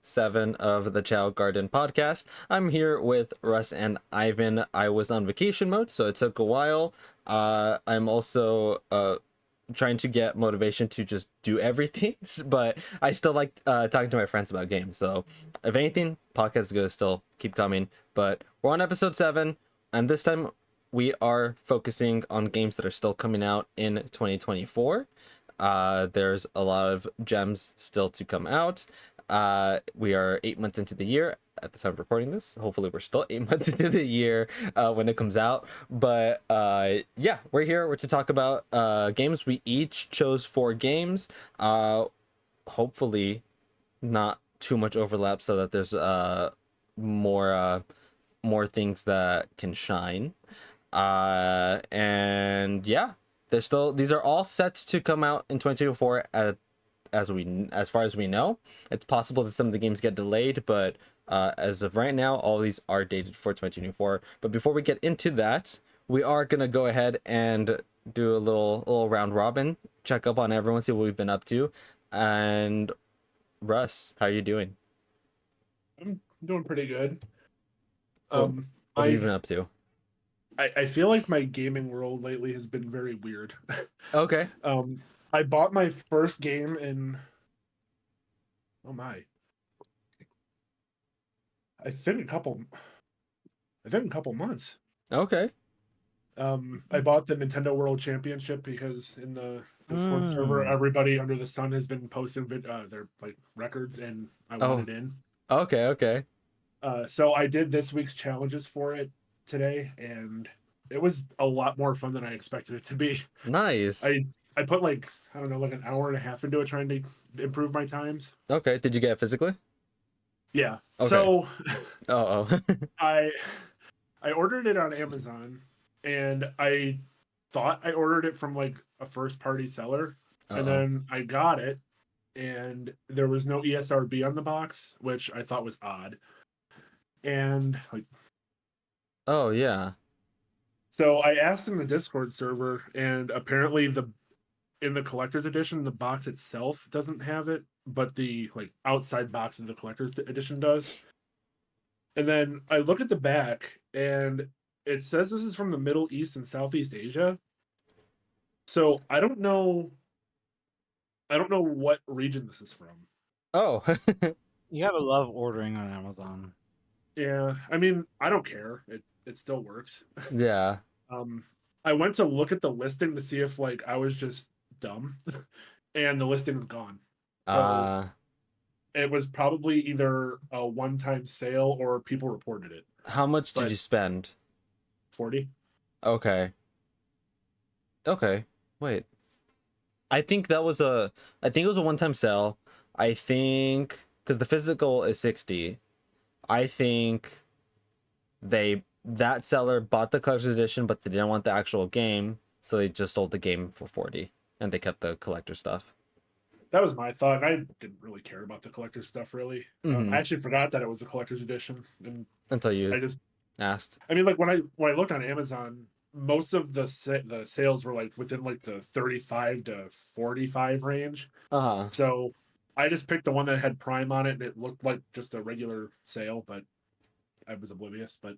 7 of the Chao Garden Podcast. I'm here with Russ and Ivan. I was on vacation mode, so it took a while. I'm also trying to get motivation to just do everything, but I still like talking to my friends about games. So, if anything, podcast is going to still keep coming. But we're on episode 7, and this time we are focusing on games that are still coming out in 2024. There's a lot of gems still to come out. We are 8 months into the year at the time of recording this. Hopefully we're still 8 months into the year when it comes out. But yeah, we're here. We're to talk about games. We each chose 4 games. Hopefully not too much overlap so that there's more things that can shine. And yeah, these are all set to come out in 2024 as far as we know. It's possible that some of the games get delayed, but as of right now, all these are dated for 2024. But before we get into that, we are gonna go ahead and do a little round robin, check up on everyone, see what we've been up to. And Russ, how are you doing? I'm doing pretty good. What have you been up to? I feel like my gaming world lately has been very weird. Okay. I bought my first game in I think a couple months. Okay. I bought the Nintendo World Championship because in the Discord server, everybody under the sun has been posting their like records, and I wanted in. Okay. So I did this week's challenges for it today, and it was a lot more fun than I expected it to be. Nice. I put like an hour and a half into it trying to improve my times. Okay. Did you get it physically? Yeah. Okay. So Oh. I ordered it on Amazon, and I thought I ordered it from like a first party seller, and then I got it, and there was no ESRB on the box, which I thought was odd. And like, oh yeah. So I asked in the Discord server, and apparently in the collector's edition, the box itself doesn't have it, but the like outside box of the collector's edition does. And then I look at the back, and it says this is from the Middle East and Southeast Asia. So I don't know what region this is from. Oh. You gotta love ordering on Amazon. Yeah, I mean, I don't care. It still works. Yeah. I went to look at the listing to see if like I was just dumb, and the listing was gone. So it was probably either a one-time sale or people reported it. How much did you spend? 40. Okay. Wait. I think it was a one-time sale. I think because the physical is 60. I think that seller bought the collector's edition, but they didn't want the actual game, so they just sold the game for 40, and they kept the collector stuff. That was my thought. I didn't really care about the collector's stuff, really. I actually forgot that it was a collector's edition, and until you I just asked. I mean, like when I looked on Amazon, most of the sales were like within like the 35 to 45 range. So I just picked the one that had Prime on it, and it looked like just a regular sale, but I was oblivious. But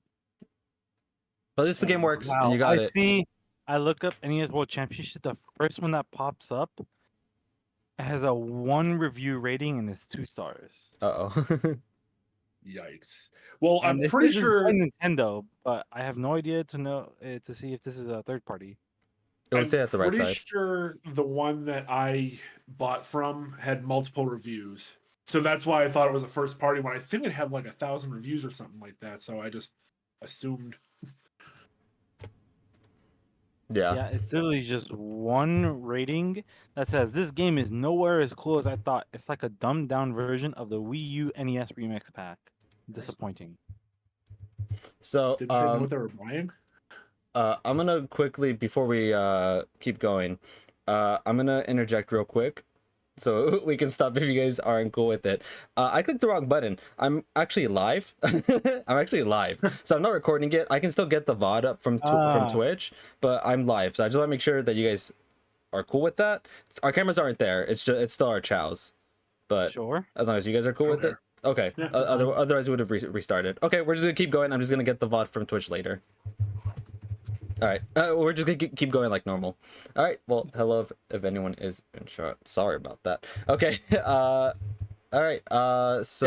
at least the game works. Wow. And you got it. I look up NES World Championship. The first one that pops up, it has a 1 review rating and it's 2 stars. Yikes. Well, And I'm pretty this sure is by Nintendo, to have no idea to see if this is a third party. It would say at the right pretty side. sure the one that I bought from had multiple reviews. So that's why I thought it was a first party one. I think it had like 1,000 reviews or something like that. So I just assumed. Yeah, it's literally just 1 rating that says this game is nowhere as cool as I thought. It's like a dumbed down version of the Wii U NES Remix Pack. Disappointing. So Didn't they know what they were buying? I'm gonna quickly, before we keep going, I'm gonna interject real quick so we can stop if you guys aren't cool with it. I clicked the wrong button. I'm actually live. So I'm not recording it. I can still get the VOD up from Twitch, but I'm live. So I just want to make sure that you guys are cool with that. Our cameras aren't there. It's still our chows. But sure, as long as you guys are cool with it, Okay. Yeah, that's fine. Otherwise, we would have restarted. Okay, we're just gonna keep going. I'm just gonna get the VOD from Twitch later. All right. We're just gonna keep going like normal. All right. Well, hello if anyone is in chat. Sorry about that. Okay. All right. So. It's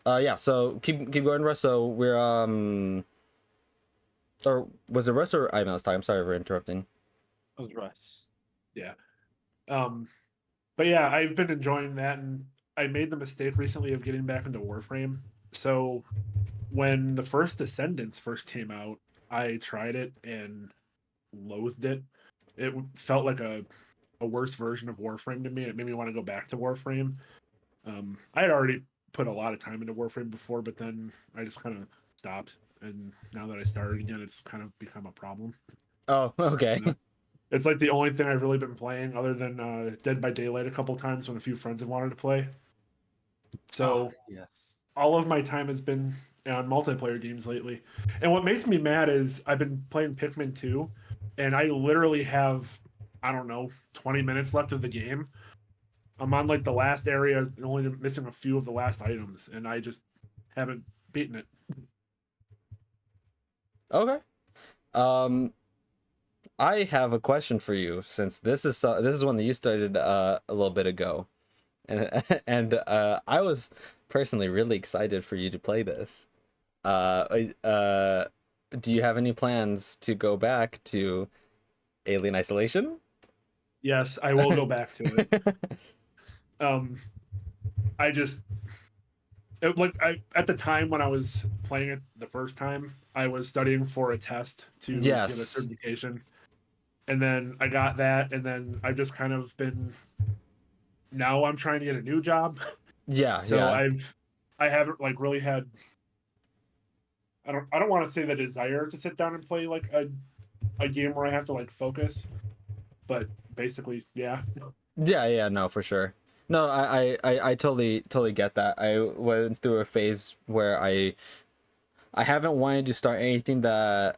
okay. Yeah. So keep going, Russ. So we're or was it Russ or Ivan this time? I'm sorry for interrupting. It was Russ. Yeah. But yeah, I've been enjoying that, and I made the mistake recently of getting back into Warframe. So when the first Descendants first came out, I tried it and loathed it. It felt like a worse version of Warframe to me. It made me want to go back to Warframe. I had already put a lot of time into Warframe before, but then I just kind of stopped. And now that I started again, it's kind of become a problem. Oh, okay. It's like the only thing I've really been playing, other than Dead by Daylight a couple times when a few friends have wanted to play. So yes. all of my time has been on multiplayer games lately. And what makes me mad is I've been playing Pikmin 2, and I literally have, I don't know, 20 minutes left of the game. I'm on like the last area and only missing a few of the last items, and I just haven't beaten it. Okay. I have a question for you, since this is one that you started a little bit ago, and I was personally really excited for you to play this. Do you have any plans to go back to Alien Isolation? Yes, I will go back to it. I just at the time when I was playing it the first time, I was studying for a test to get a Yes. certification, and then I got that, and then I've just kind of been. Now I'm trying to get a new job, Yeah, so yeah. I haven't like really had. I don't want to say the desire to sit down and play like a game where I have to like focus, but basically, yeah. Yeah, no, for sure. No, I totally get that. I went through a phase where I haven't wanted to start anything that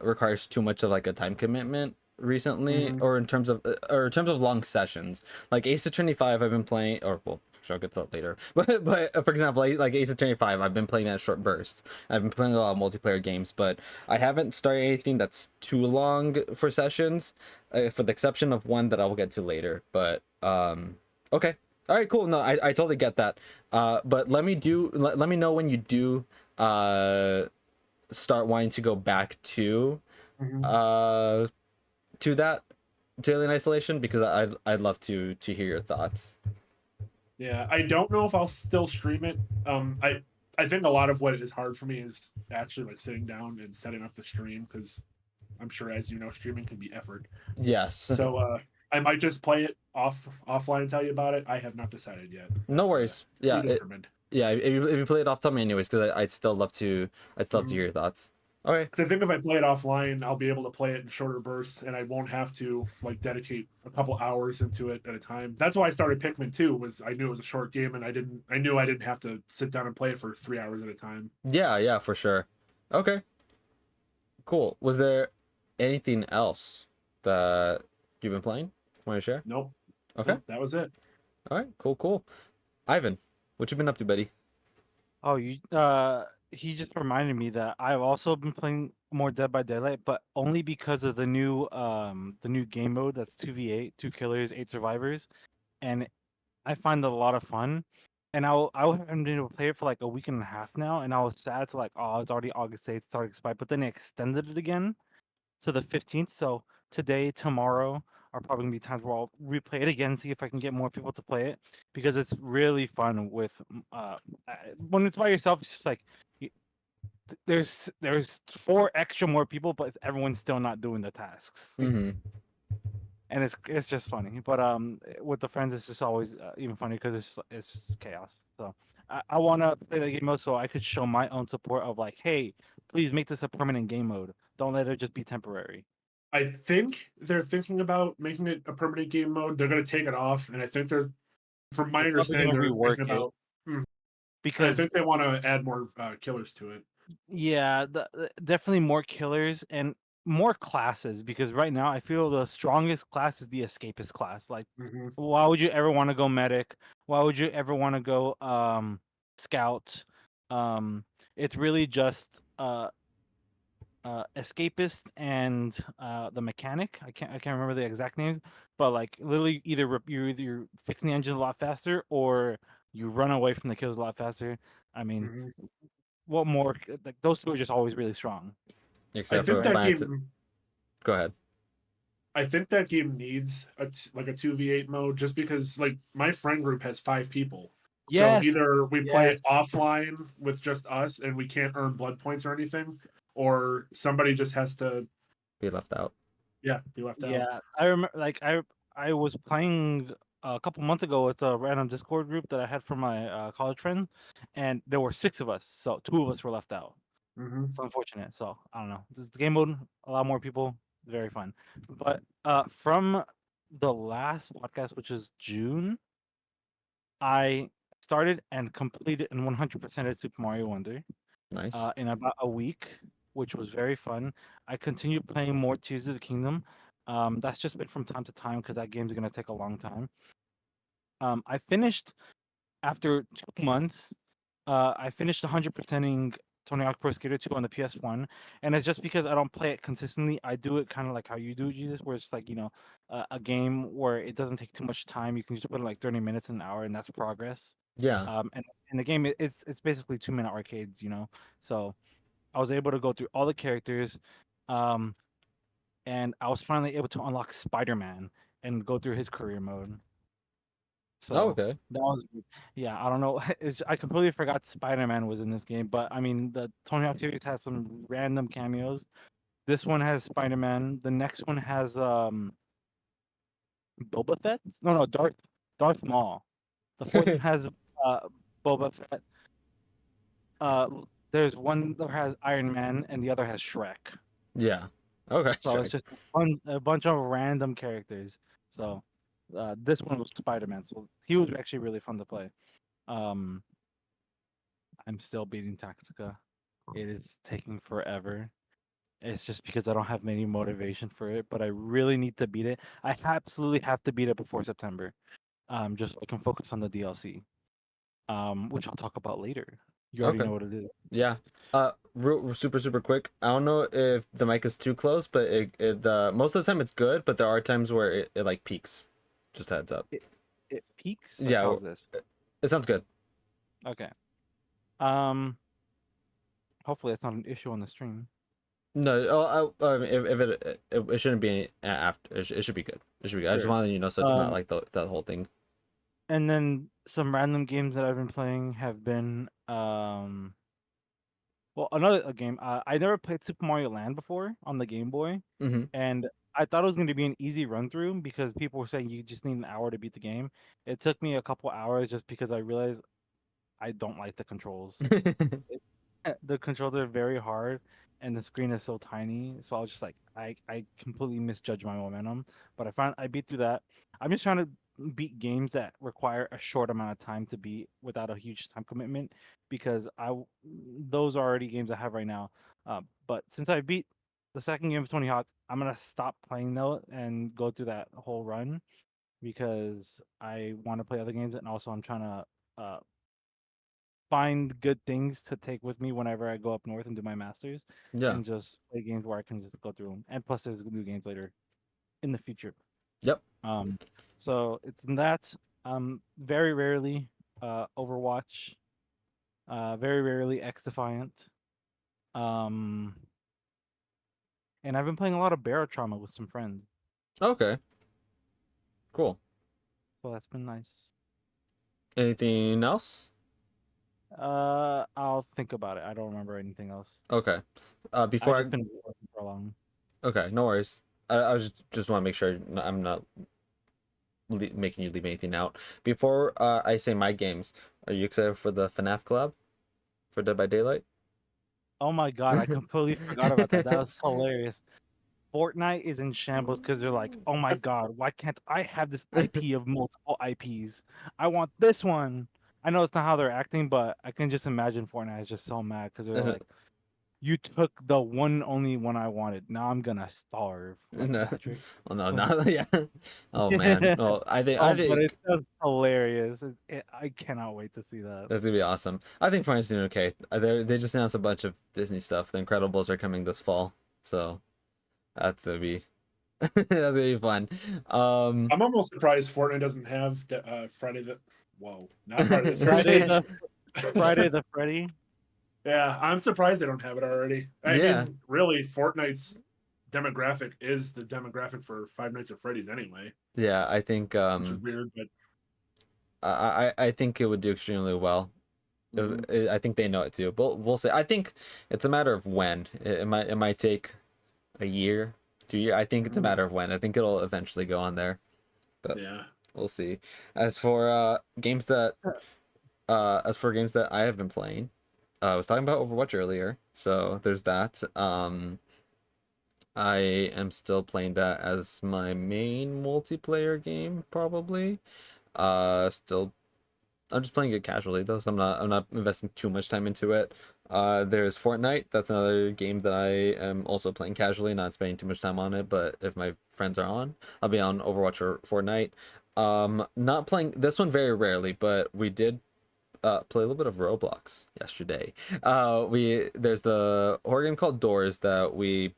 requires too much of like a time commitment recently, Mhm. or in terms of long sessions. Like Ace Attorney 5 I've been playing, or well, sure, I'll get to that later. But for example, like Ace Attorney 5 I've been playing at short bursts. I've been playing a lot of multiplayer games, but I haven't started anything that's too long for sessions, for the exception of one that I will get to later. But okay. All right, cool. No, I totally get that. But let me know when you do uh start wanting to go back Mhm. uh to that to Alien Isolation, because I'd love to hear your thoughts. Yeah, I don't know if I'll still stream it. I think a lot of what is hard for me is actually like sitting down and setting up the stream, because I'm sure, as you know, streaming can be effort. Yes. So I might just play it offline and tell you about it. I have not decided yet. No That's worries. to be determined. Yeah, if you play it off, tell me anyways, because I'd still love to hear your thoughts. Okay. Because I think if I play it offline, I'll be able to play it in shorter bursts, and I won't have to like dedicate a couple hours into it at a time. That's why I started Pikmin 2. Was I knew it was a short game, and I knew I didn't have to sit down and play it for 3 hours at a time. Yeah, for sure. Okay. Cool. Was there anything else that you've been playing? Want to share? Nope. Okay. Nope, that was it. All right. Cool. Ivan, what you been up to, buddy? Oh, he just reminded me that I've also been playing more Dead by Daylight, but only because of the new game mode that's 2v8, 2 killers, 8 survivors, and I find it a lot of fun. And I haven't been able to play it for like a week and a half now, and I was sad to like, oh, it's already August 8th, it's already expired. But then they extended it again to the 15th. So today, tomorrow are probably gonna be times where I'll replay it again, see if I can get more people to play it, because it's really fun with when it's by yourself. It's just like there's 4 extra more people, but everyone's still not doing the tasks, Mm-hmm. and it's just funny. But with the friends, it's just always even funny because it's just chaos. So I want to play the game mode so I could show my own support of like, hey, please make this a permanent game mode. Don't let it just be temporary. I think they're thinking about making it a permanent game mode. They're going to take it off, and I think from my They're probably understanding, gonna they're rework thinking it about. And I because think they want to add more killers to it. yeah, definitely more killers and more classes. Because right now I feel the strongest class is the escapist class. Like, Mm-hmm. why would you ever want to go medic? Why would you ever want to go scout. It's really just escapist and the mechanic. I can't remember the exact names, but like literally you're fixing the engine a lot faster or you run away from the kills a lot faster. I mean, Mhm. what more? Like those two are just always really strong. I Except think for Right. that Planet. game. Go ahead. I think that game needs like a 2v8 mode just because like my friend group has 5 people. So Yes. either we play Yes. offline with just us and we can't earn blood points or anything, or somebody just has to Be left out. be left out. Yeah. I remember. Like I was playing a couple months ago with a random Discord group that I had from my college friend, and there were 6 of us. So 2 of us were left out. Hmm. It's unfortunate. So I don't know. This is the game mode. A lot more people. Very fun. But from the last podcast, which is June, I started and completed and 100% Super Mario Wonder Nice. in about a week, which was very fun. I continued playing more Tears of the Kingdom. That's just been from time to time because that game's gonna take a long time. I finished after 2 months. I finished 100%ing Tony Hawk Pro Skater 2 on the PS1, and it's just because I don't play it consistently. I do it kind of like how you do, Jesus, where it's like a game where it doesn't take too much time. You can just put in like 30 minutes, an hour, and that's progress. Yeah. And the game it's basically 2 minute arcades, So I was able to go through all the characters, um, and I was finally able to unlock Spider-Man and go through his career mode. Oh, So okay. that was, yeah, I don't know. I completely forgot Spider-Man was in this game, but I mean, the Tony Hawk series has some random cameos. This one has Spider-Man. The next one has Boba Fett. No, Darth Maul. The fourth one has uh Boba Fett. Uh, there's one that has Iron Man, and the other has Shrek. Yeah. Okay. So it's Shrek. just a bunch of random characters. So this one was Spider-Man, so he was actually really fun to play. Um, I'm still beating Tactica. It is taking forever. It's just because I don't have any motivation for it, but I really need to beat it. I absolutely have to beat it before September. Just so I can focus on the DLC. Which I'll talk about later. You already Okay. know what it is. Yeah. Super quick. I don't know if the mic is too close, but it most of the time it's good, but there are times where it like peaks. Just a heads up. It it peaks? Like Yeah. how's this? It sounds good. Okay. Um hopefully it's not an issue on the stream. No. If it shouldn't be any, after. It should be good. It should be good. I just Sure. wanted you to know so it's not Um like the whole thing. and then some random games that I've been playing have been well, another game. I never played Super Mario Land before on the Game Boy, Mm-hmm. and I thought it was going to be an easy run through because people were saying you just need an hour to beat the game. It took me a couple hours just because I realized I don't like the controls. It, the controls are very hard, and the screen is so tiny. So I was just like, I completely misjudged my momentum. But I beat through that. I'm just trying to beat games that require a short amount of time to beat without a huge time commitment because those are already games I have right now. But since I beat the second game of Tony Hawk, I'm gonna stop playing though and go through that whole run because I want to play other games and also I'm trying to find good things to take with me whenever I go up north and do my masters, Yeah. and just play games where I can just go through them. And plus, there's new games later in the future. Yep. Um, so it's in that. Very rarely Overwatch. Very rarely X Defiant. Um, and I've been playing a lot of Barotrauma with some friends, Okay. Cool. so that's been nice. Anything else? I'll think about it. I don't remember anything else. Okay. I've Before just I been working for long. Okay, no worries. I was just want to make sure I'm not making you leave anything out. Before I say my games, are you excited for the FNAF collab for Dead by Daylight? Oh my god, I completely forgot about that. That was hilarious. Fortnite is in shambles because they're like, oh my god, why can't I have this IP of multiple IPs? I want this one. I know it's not how they're acting, but I can just imagine Fortnite is just so mad because they're like, You took the one only one I wanted. Now I'm gonna starve, like No, Patrick. well, no, not yeah. Oh man. Well, I But think it's just hilarious. I cannot wait to see that. that's gonna be awesome. I think Fortnite's doing okay. They just announced a bunch of Disney stuff. The Incredibles are coming this fall, so that's gonna be that's gonna be fun. I'm almost surprised Fortnite doesn't have Friday the. Whoa, not Friday the Friday 13th. the Friday the Freddy. Yeah, I'm surprised they don't have it already. I Yeah. mean, really, Fortnite's demographic is the demographic for Five Nights at Freddy's anyway, Yeah, I think which is weird, but I think it would do extremely well. I think they know it too. But we'll see. I think it's a matter of when. It might take a year, 2 years. I think it's a matter of when. I think it'll eventually go on there. But yeah. we'll see. As for games that I have been playing, I was talking about Overwatch earlier, so there's that. I am still playing that as my main multiplayer game, probably. Still, I'm just playing it casually though, so I'm not investing too much time into it. There's Fortnite. That's another game that I am also playing casually, not spending too much time on it. But if my friends are on, I'll be on Overwatch or Fortnite. Not playing this one very rarely, but we did play a little bit of Roblox yesterday. There's the horror game called Doors that we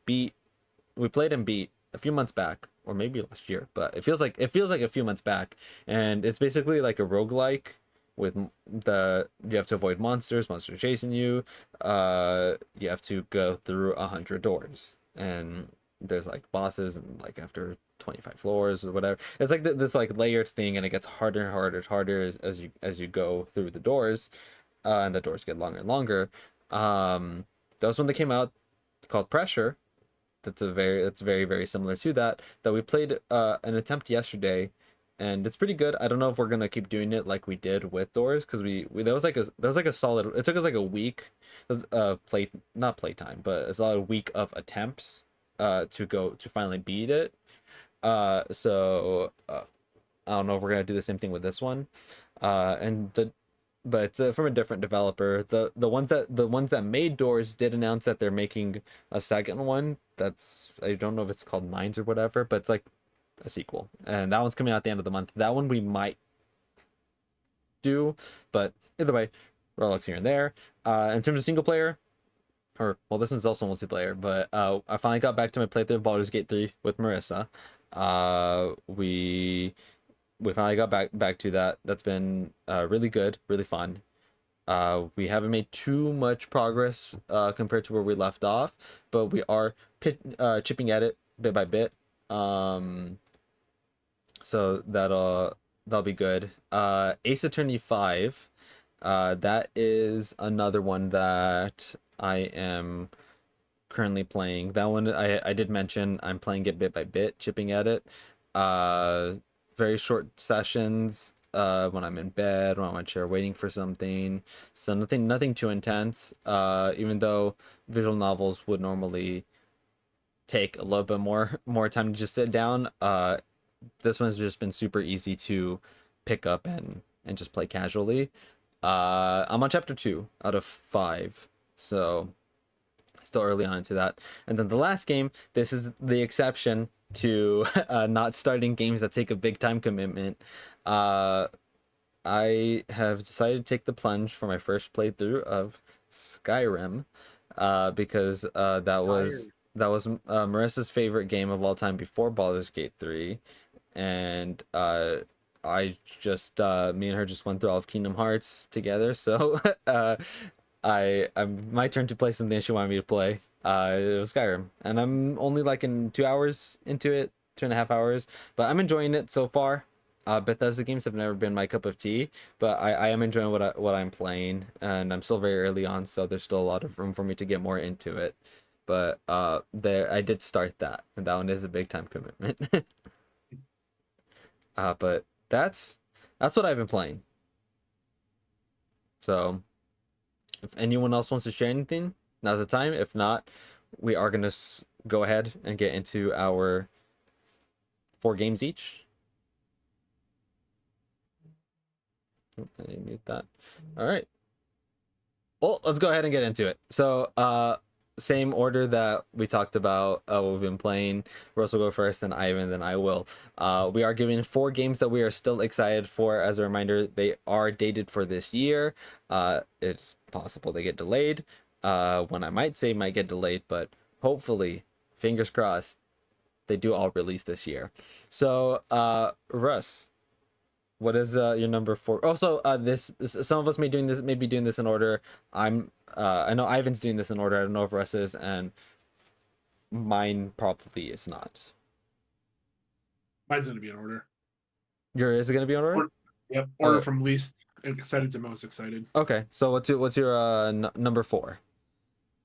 played and beat a few months back, or maybe last year, but it feels like a few months back. And it's basically like a roguelike with you have to avoid monsters chasing you. You have to go through 100 doors, and there's like bosses, and like after 25 floors or whatever, it's like this like layered thing, and it gets harder and harder and harder as you go through the doors. And the doors get longer and longer. That was when they came out, called Pressure. That's very very similar to that we played an attempt yesterday, and it's pretty good. I don't know if we're gonna keep doing it like we did with Doors, because we there was like a solid, it took us like a week of play, not playtime, but it's a solid week of attempts to finally beat it. So I don't know if we're gonna do the same thing with this one. And the But it's from a different developer. The ones that made Doors did announce that they're making a second one. That's, I don't know if it's called Mines or whatever, but it's like a sequel, and that one's coming out at the end of the month. That one we might do, but either way, Roblox here and there. In terms of single player, or well, this one's also multiplayer, but I finally got back to my playthrough of Baldur's Gate 3 with Marissa. We finally got back to that. That's been really good, really fun. We haven't made too much progress compared to where we left off, but we are chipping at it bit by bit. So that'll be good. Ace Attorney 5, that is another one that I am currently playing. That one I did mention I'm playing it bit by bit, chipping at it. Uh, Very short sessions. When I'm in bed, when I'm on my chair waiting for something. So nothing too intense. Even though visual novels would normally take a little bit more time to just sit down. This one's just been super easy to pick up and just play casually. I'm on chapter 2 out of 5, so still early on into that. And then the last game, this is the exception to not starting games that take a big time commitment. I have decided to take the plunge for my first playthrough of Skyrim, because that was Marissa's favorite game of all time before Baldur's Gate 3. And me and her just went through all of Kingdom Hearts together. So I'm my turn to play something she wanted me to play. It was Skyrim, and I'm only like in 2 hours into it, 2.5 hours, but I'm enjoying it so far. Bethesda games have never been my cup of tea, but I am enjoying what I'm playing, and I'm still very early on, so there's still a lot of room for me to get more into it. But there I did start that, and that one is a big time commitment. But that's what I've been playing. So if anyone else wants to share anything, now's the time. If not, we are gonna go ahead and get into our 4 games each. Let me mute that. All right. Well, let's go ahead and get into it. So, same order that we talked about, we've been playing. Russ will go first, then Ivan, then I will. We are giving 4 games that we are still excited for. As a reminder, they are dated for this year. It's possible they get delayed. One I might say might get delayed, but hopefully, fingers crossed, they do all release this year. So, Russ, what is your number 4? Also, this some of us may be doing this in order. I know Ivan's doing this in order. I don't know if Russ is, and mine probably is not. Mine's gonna be in order. Your is it gonna be in order? Yep, order Okay. from least excited to most excited. Okay. So what's your number 4?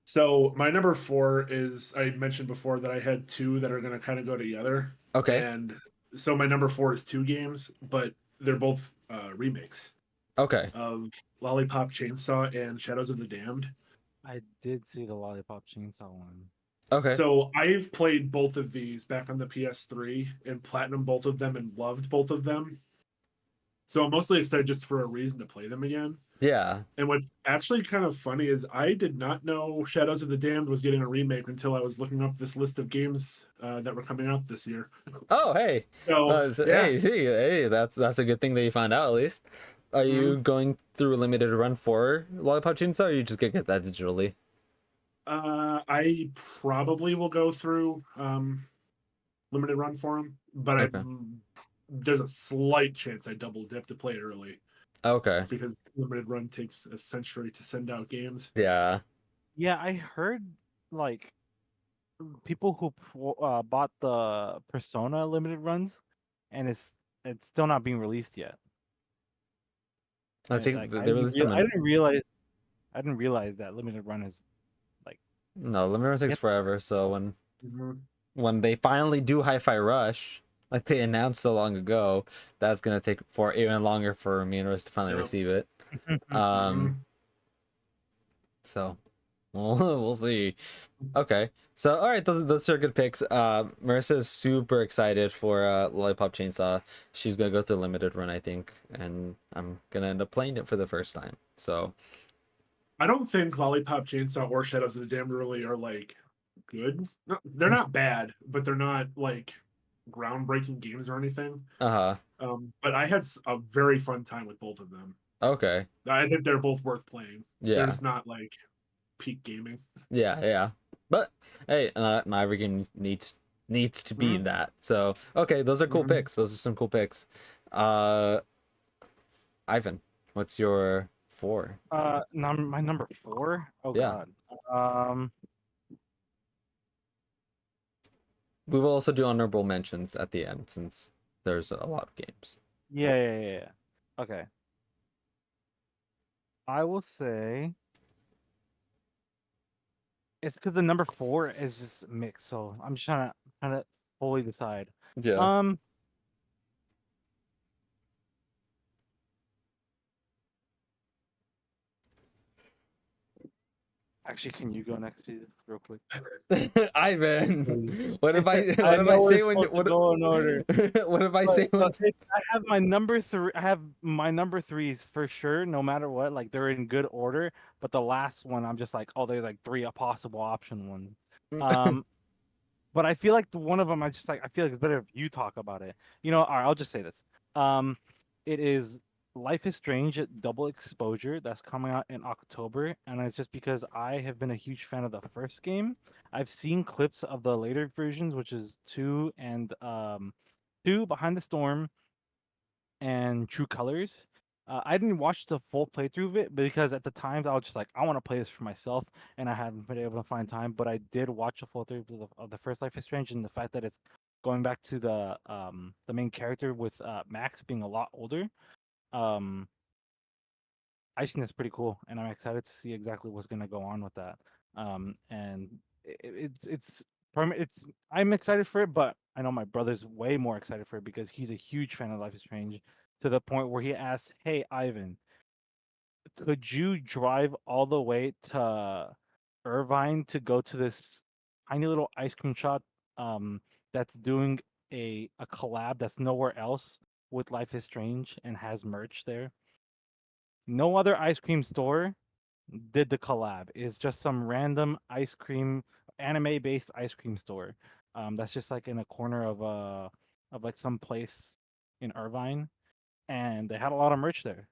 So my number 4 is, I mentioned before that I had 2 that are gonna kind of go together, Okay. and so my number 4 is 2 games, but they're both remakes Okay. of Lollipop Chainsaw and Shadows of the Damned. I did see the Lollipop Chainsaw one. Okay. So I've played both of these back on the PS3 and platinum both of them and loved both of them. So I'm mostly excited just for a reason to play them again. Yeah. And what's actually kind of funny is I did not know Shadows of the Damned was getting a remake until I was looking up this list of games that were coming out this year. Oh, hey. So yeah, Hey, that's a good thing that you found out at least. Are you going through a limited run for Lollipop Chainsaw, or you just gonna get that digitally? I probably will go through limited run for them, but Okay. there's a slight chance I double dip to play it early Okay. because limited run takes a century to send out games. Yeah. Yeah, I heard like people who bought the Persona limited runs, and it's still not being released yet. I And think like they released them in. I didn't realize that limited run is like No, limited run takes yep. forever. So Mhm. when they finally do Hi-Fi Rush, like they announced so long ago, that's gonna take for even longer for me and Rose to finally Yep. receive it. Um, Mhm. so we'll see. Okay, so all right, those are good picks. Marissa is super excited for Lollipop Chainsaw. She's gonna go through limited run, I think, and I'm gonna end up playing it for the first time. So I don't think Lollipop Chainsaw or Shadows of the Damned really are like good. No, they're not bad, but they're not like groundbreaking games or anything. uh-huh. But I had a very fun time with both of them. Okay. I think they're both worth playing. They're Yeah. just not like peak gaming. Yeah. But hey, not every game needs to be Mhm. that. So okay, those are cool Mhm. picks. Those are some cool picks. Uh, Ivan, what's your 4? My number 4. Oh Yeah, God. Um, we will also do honorable mentions at the end since there's a lot of games. yeah. Okay, I will say it's because the number 4 is just mixed, so I'm just trying to fully decide. Yeah. Um, Actually, can you go next to this real quick? Please. Ivan, what if I I what if I know we're say when supposed to what go in order. what if I But say when I have my number 3. I have my number 3s for sure, no matter what. Like they're in good order. But the last one, I'm just like, oh, there's like 3 possible option ones. Um, but I feel like one of them, I feel like it's better if you talk about it. All right, I'll just say this. Um, it is Life is Strange Double Exposure that's coming out in October, and it's just because I have been a huge fan of the first game. I've seen clips of the later versions, which is 2 Behind the Storm and True Colors. I didn't watch the full playthrough of it because at the time I was just like, I want to play this for myself, and I haven't been able to find time. But I did watch a full through of the first Life is Strange, and the fact that it's going back to the main character with Max being a lot older. Um, I think that's pretty cool, and I'm excited to see exactly what's going to go on with that. And it's I'm excited for it, but I know my brother's way more excited for it because he's a huge fan of Life is Strange to the point where he asked, "Hey, Ivan, could you drive all the way to Irvine to go to this tiny little ice cream shop that's doing a collab that's nowhere else with Life is Strange and has merch there? No other ice cream store, did the collab. It's just some random anime-based ice cream store. That's just like in a corner of like some place in Irvine, and they had a lot of merch there.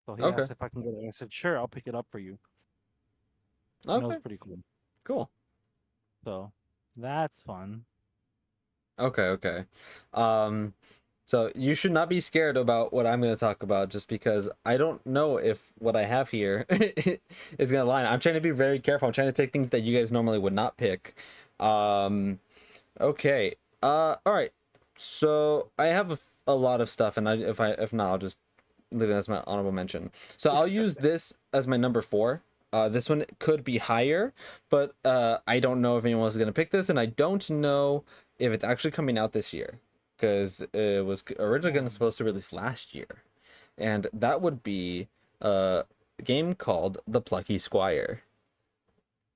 So he Okay. asked if I can go there. I said, sure, I'll pick it up for you. And it was Okay. pretty cool. Cool. So that's fun. Okay. Okay. Um, so you should not be scared about what I'm going to talk about, just because I don't know if what I have here is going to line. I'm trying to be very careful. I'm trying to pick things that you guys normally would not pick. Um, okay. All right. So I have a lot of stuff, and if not, I'll just leave it as my honorable mention. So I'll use this as my number 4. This one could be higher, but I don't know if anyone else is gonna pick this, and I don't know if it's actually coming out this year, because it was originally gonna supposed to release last year, and that would be a game called The Plucky Squire.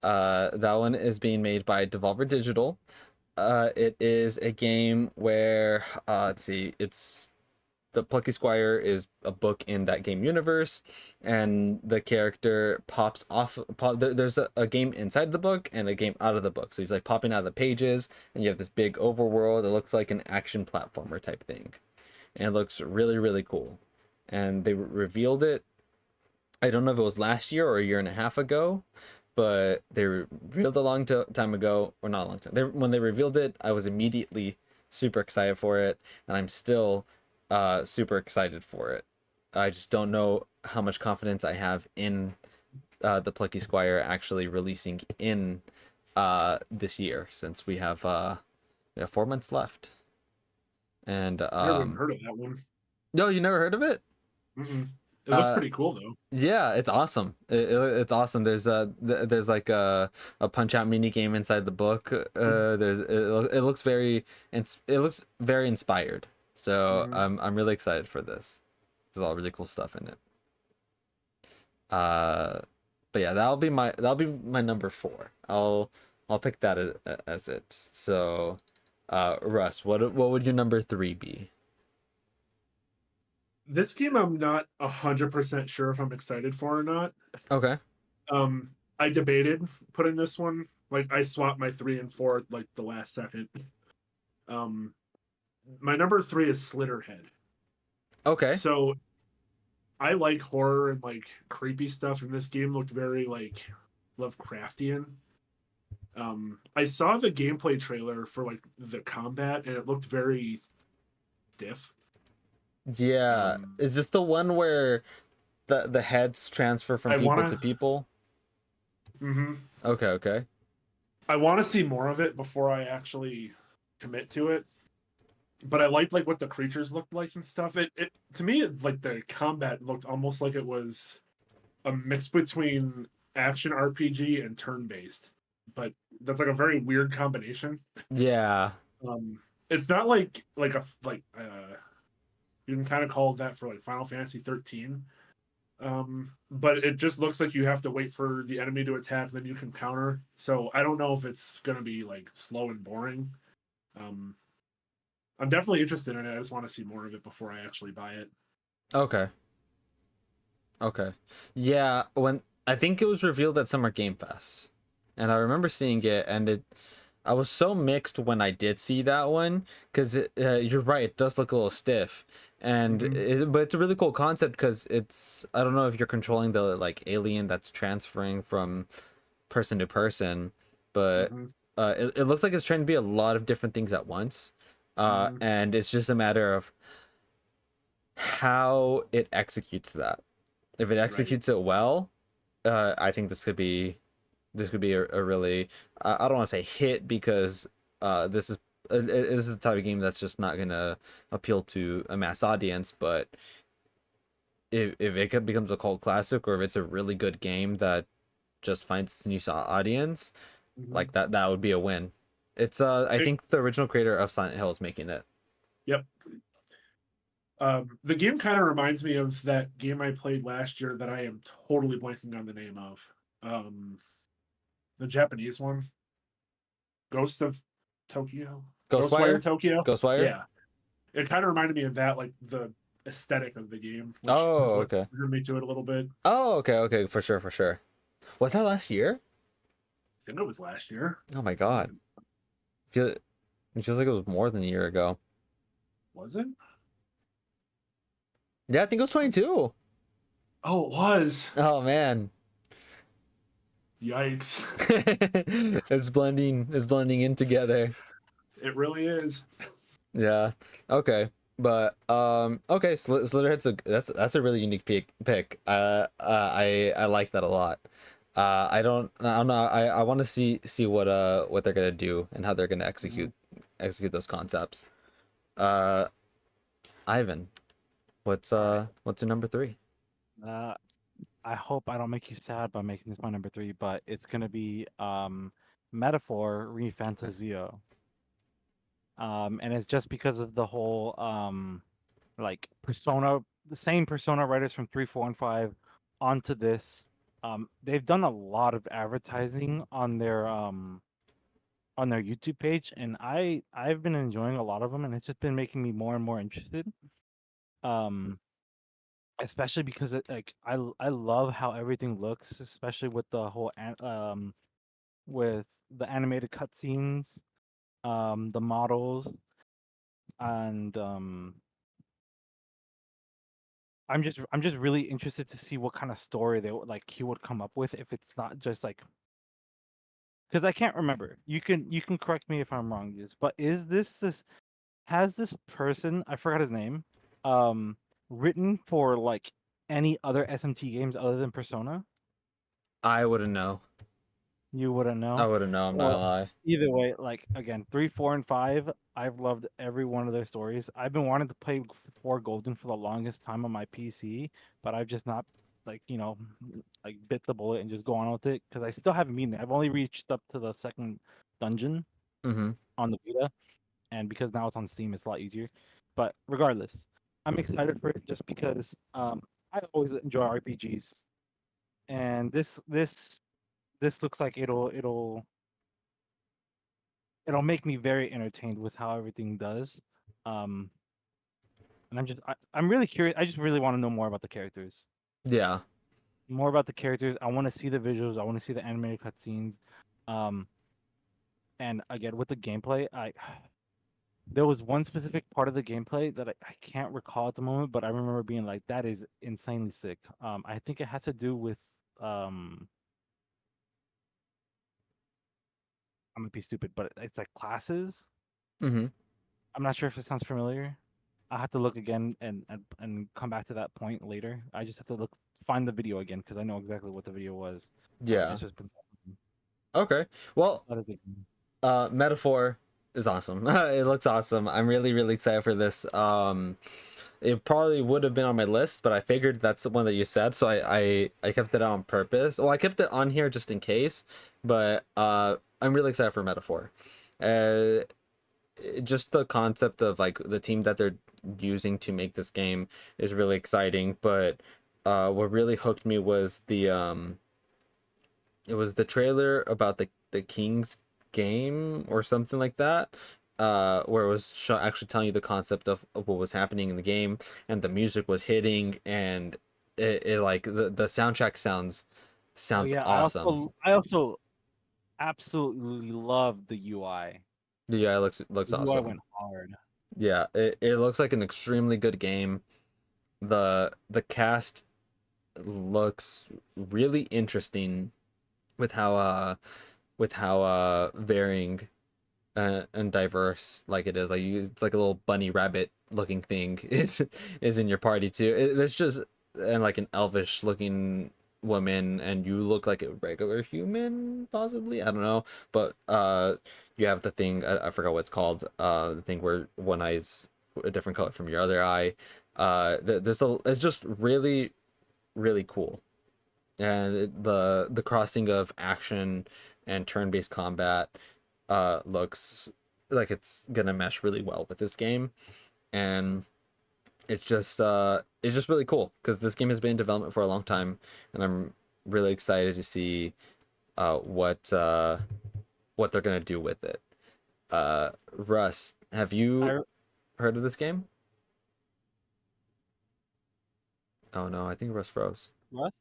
That one is being made by Devolver Digital. It is a game where let's see, it's the Plucky Squire is a book in that game universe, and the character pops off. There's a game inside the book and a game out of the book. So he's like popping out of the pages, and you have this big overworld. It looks like an action platformer type thing, and it looks really really cool. And they revealed it. I don't know if it was last year or a year and a half ago, but they revealed a long time ago, or not a long time. When they revealed it, I was immediately super excited for it, and I'm still super excited for it. I just don't know how much confidence I have in the Plucky Squire actually releasing in this year, since we have 4 months left. And I never even heard of that one. no, you never heard of it? Mm-mm. It looks Uh, pretty cool though. Yeah, it's awesome. It's awesome. There's like a punch out mini game inside the book. It looks it looks very inspired. So Mhm. I'm really excited for this. There's all really cool stuff in it. Uh, but yeah, that'll be my number 4. I'll pick that as it. So, Russ, what would your number 3 be? This game, I'm not 100% sure if I'm excited for or not. Okay. Um, I debated putting this one. Like, I swapped my 3 and 4 at, like the last second. Um, my number 3 is Slitterhead. Okay. So I like horror and like creepy stuff, and this game looked very like Lovecraftian. I saw the gameplay trailer for like the combat, and it looked very stiff. Yeah. Um, Is this the one where the heads transfer from I people to wanna, people? hmm Okay, okay. I want to see more of it before I actually commit to it. But I liked like what the creatures looked like and stuff. It to me, like the combat looked almost like it was a mix between action RPG and turn based. But that's like a very weird combination. Yeah. It's not like a like you can kind of call that for like Final Fantasy 13. But it just looks like you have to wait for the enemy to attack, then you can counter. So I don't know if it's gonna be like slow and boring. Um, I'm definitely interested in it. I just want to see more of it before I actually buy it. Okay. Okay. Yeah, when I think it was revealed at Summer Game Fest. And I remember seeing it, and I was so mixed when I did see that one, because you're right, it does look a little stiff. And Mm-hmm. but it's a really cool concept, because it's, I don't know if you're controlling the like alien that's transferring from person to person, but Mm-hmm. it looks like it's trying to be a lot of different things at once. Mm-hmm. And it's just a matter of how it executes that. If it Right. executes it well, I think this could be a really, I don't want to say hit, because this is the type of game that's just not gonna appeal to a mass audience. But if becomes a cult classic, or if it's a really good game that just finds its niche audience, Mm-hmm. like that would be a win. It's I think the original creator of Silent Hill is making it. Yep. The game kind of reminds me of that game I played last year that I am totally blanking on the name of. Um, the Japanese one, Ghost of Tokyo, Ghostwire Ghostwire. Tokyo. Ghostwire. Yeah, it kind of reminded me of that, like the aesthetic of the game, which is Oh, what okay. drew me to it a little bit. Oh, okay, okay, for sure, for sure. Was that last year? I think it was last year. Oh my god. Feel it feels like it was more than a year ago. Was it? Yeah, I think it was 22. Oh, it was. Oh man. Yikes. It's blending in together. It really is. Yeah. Okay. But okay, Slitherhead's that's a really unique pick. I like that a lot. I don't know. I want to see what they're gonna do and how they're gonna execute those concepts. Uh Ivan, All right. what's your number 3? Uh, I hope I don't make you sad by making this my number 3, but it's gonna be Metaphor ReFantazio. And it's just because of the whole like persona, the same persona writers from 3, 4, and 5 onto this. They've done a lot of advertising on their YouTube page, and I've been enjoying a lot of them, and it's just been making me more and more interested. Um, especially because I love how everything looks, especially with the whole with the animated cutscenes, the models, and I'm just really interested to see what kind of story like he would come up with if it's not just like, because I can't remember. You can correct me if I'm wrong, but is this has this person, I forgot his name, um written for like any other SMT games other than Persona? I wouldn't know. You wouldn't I know. wouldn't know. I'm not Well, gonna lie. either way, like again, 3, 4, and 5, I've loved every one of their stories. I've been wanting to play 4 Golden for the longest time on my PC, but I've just not like, like bit the bullet and just go on with it because I still haven't beaten it. I've only reached up to the second dungeon Mm-hmm. on the Vita, and because now it's on Steam, it's a lot easier. But regardless, I'm excited for it just because I always enjoy RPGs, and this looks like it'll make me very entertained with how everything does. Um, and I'm really curious. I just really want to know more about the characters. Yeah. More about the characters. I want to see the visuals. I want to see the animated cutscenes. Um, and again with the gameplay, I there was one specific part of the gameplay that I can't recall at the moment, but I remember being like, that is insanely sick. I think it has to do with um I'm gonna be stupid, but it's like classes. Mm-hmm. I'm not sure if it sounds familiar. I have to look again and come back to that point later. I just have to find the video again because I know exactly what the video was. But Yeah. it's just been Okay. Well, that is it. Metaphor is awesome. It looks awesome. I'm really excited for this. It probably would have been on my list, but I figured that's the one that you said, so I kept it on purpose. Well, I kept it on here just in case, but I'm really excited for Metaphor. Uh, just the concept of like the team that they're using to make this game is really exciting, but what really hooked me was the trailer about the King's game or something like that, where it was actually telling you the concept of what was happening in the game, and the music was hitting, and it like the soundtrack Oh sounds yeah, awesome. I also absolutely love the UI. The UI looks The UI awesome. went hard. Yeah, it looks like an extremely good game. The cast looks really interesting with how varying and diverse like it is. Like it's like a little bunny rabbit looking thing is in your party too. There's just and like an elvish looking woman, and you look like a regular human possibly. I don't know, but you have the thing, I forgot what it's called. The thing where one eye's a different color from your other eye. It's just really cool, and the crossing of action and turn-based combat looks like it's gonna mesh really well with this game, and it's just really cool because this game has been in development for a long time, and I'm really excited to see what they're gonna do with it. Russ, have you I heard of this game? Oh no, I think Russ froze. Rust?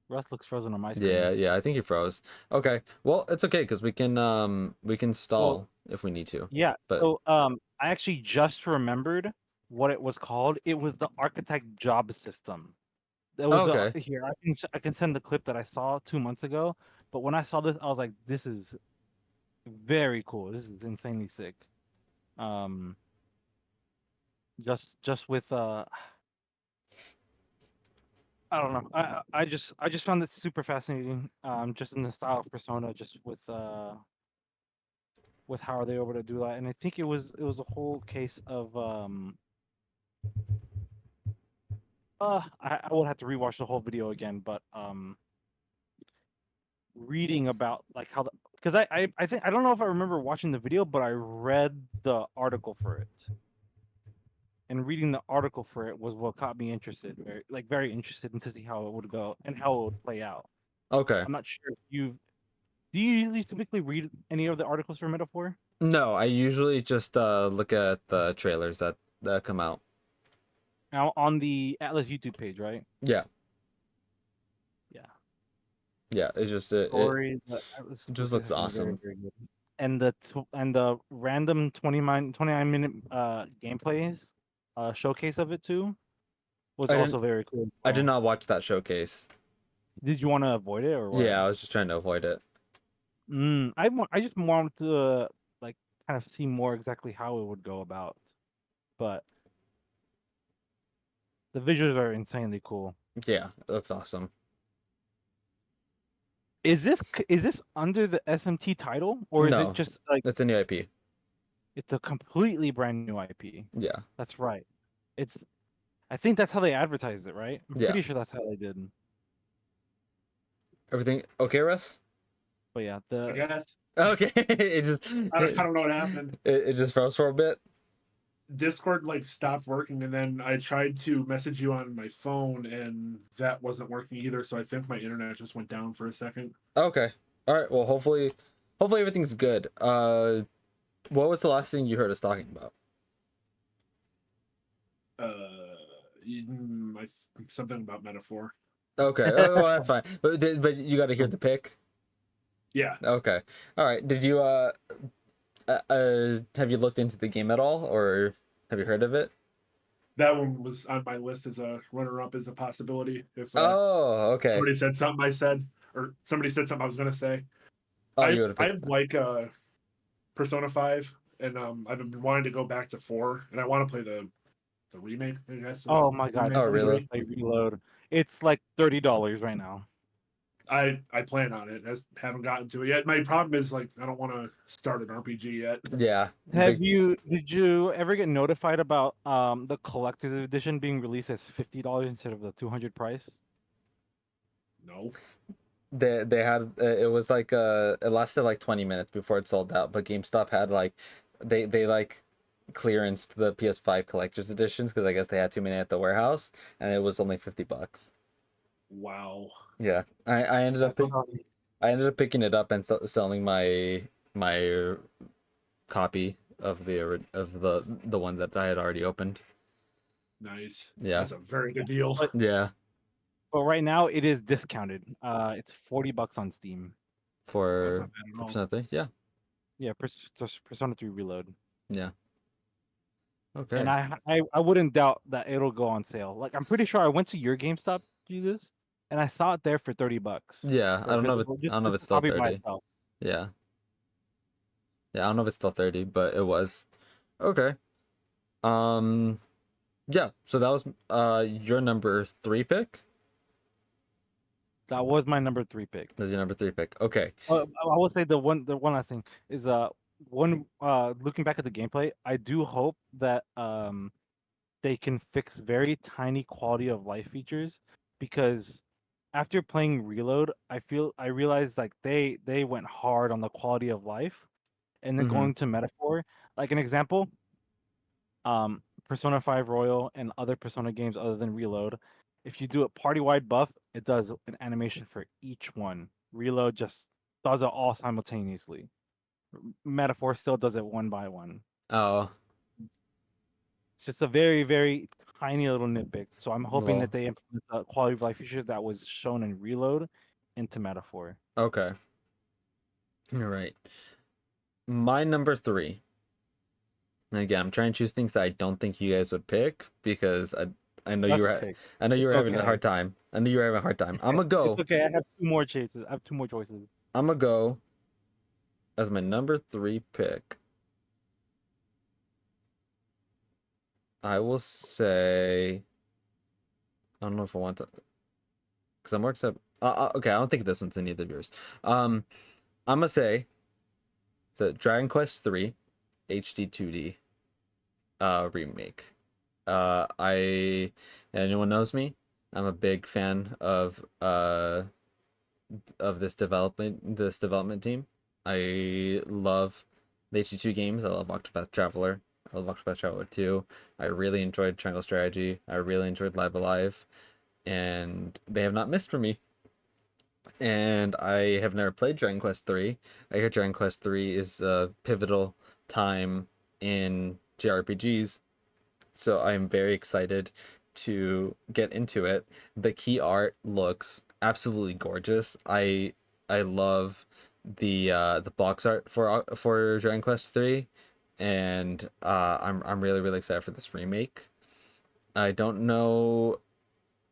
Russ looks frozen on my screen. Yeah, I think he froze. Okay, well, it's okay because we can stall Well, if we need to. yeah. But So I actually just remembered what it was called. It was the architect job system. There was a okay, here. I can send the clip that I saw 2 months ago. But when I saw this, I was like, this is very cool. This is insanely sick. Um, just with I don't know. I just found it super fascinating. Just in the style of Persona, just with how are they able to do that, and I think it was a whole case of I would have to rewatch the whole video again, but reading about like how the because I think I don't know if I remember watching the video, but I read the article for it. And reading the article for it was what got me interested, very interested in to see how it would go and how it would play out. okay. I'm not sure if you do you usually typically read any of the articles for Metaphor? No, I usually just look at the trailers that come out. Now on the Atlas YouTube page, right? Yeah, Yeah. yeah. It's just it Story, the Atlas just Collection looks has been very, awesome. very good. And the random 29-minute gameplays showcase of it too was I also didn't. very cool as I did well. not watch that showcase. Did you want to avoid it or what? Yeah, I was just trying to avoid it. I just wanted to like kind of see more exactly how it would go about, but the visuals are insanely cool. Yeah, it looks awesome. Is this under the SMT title or is it No, just like it's in the IP. it's a completely brand new IP? Yeah, That's right. It's I think that's how they advertised it, right? I'm yeah. pretty sure that's how they did. Everything okay, Russ? But yeah, I guess. Okay, it just I don't know what happened. it just froze for a bit. Discord like stopped working, and then I tried to message you on my phone, and that wasn't working either. So I think my internet just went down for a second. Okay, all right. Well, hopefully everything's good. What was the last thing you heard us talking about? Something about metaphor. Okay, oh, well, that's fine. But you got to hear the pick. Yeah, Okay, all right. Did you have you looked into the game at all, or have you heard of it? that one was on my list as a runner-up as a possibility. If Oh, okay. somebody said something I said, or somebody said something I was gonna say. Oh, I you would have I picked. like Persona 5, and I've been wanting to go back to 4, and I want to play the remake. I guess. oh It's my a god, remake Oh, of really? 3. play Reload. It's like $30 right now. I plan on it. I just haven't gotten to it yet. My problem is like I don't want to start an RPG yet. Yeah. Did you ever get notified about the collector's edition being released as $50 instead of the 200 price? No. They had it was like it lasted like 20 minutes before it sold out, but GameStop had like they like clearanced the PS5 collector's editions because I guess they had too many at the warehouse, and it was only $50. Wow. Yeah, I ended up I ended up picking it up and selling my copy of the one that I had already opened. Nice. Yeah, That's a very good deal. yeah, But right now it is discounted. It's $40 on Steam. That's for not bad at all. Persona 3. Yeah, Yeah, Persona 3 Reload. yeah. And Okay. I wouldn't doubt that it'll go on sale. Like I'm pretty sure I went to your GameStop to do this, and I saw it there for $30. Yeah, For physical, I don't know if just it's a still copy by 30. itself. Yeah. Yeah, I don't know if it's still 30, but it was. Okay. Um yeah, so that was your number 3 pick? That was my number 3 pick. That's your number 3 pick. Okay. I will say the one last thing is looking back at the gameplay, I do hope that they can fix very tiny quality of life features because after playing Reload, I realized like they went hard on the quality of life, and then Mhm. going to Metaphor, like an example, Persona 5 Royal and other Persona games other than Reload, if you do a party wide buff, it does an animation for each one. Reload just does it all simultaneously. Metaphor still does it one by one. Oh, It's just a very, very tiny little nitpick. So I'm hoping Well, that they implement the quality of life features that was shown in Reload into Metaphor. okay. All right. My number 3. And again, I'm trying to choose things that I don't think you guys would pick because I know Just pick. I know you It's were having a okay. hard time. I know you were having a hard time. It's okay. I have two more choices. I have two more choices. I'm gonna go as my number 3 pick. I will say I don't know if I want to because I'm more excited. Okay, I don't think this one's any of the viewers. I'm gonna say the Dragon Quest 3 HD 2D remake. I anyone knows me, I'm a big fan of this development team. I love the HD2 games. I love Octopath Traveler. I love Octopath Traveler 2. I really enjoyed Triangle Strategy. I really enjoyed Live Alive, and they have not missed for me. And I have never played Dragon Quest 3. I hear Dragon Quest 3 is a pivotal time in JRPGs, so I'm very excited to get into it. The key art looks absolutely gorgeous. I love the box art for Dragon Quest 3, and I'm really excited for this remake. I don't know.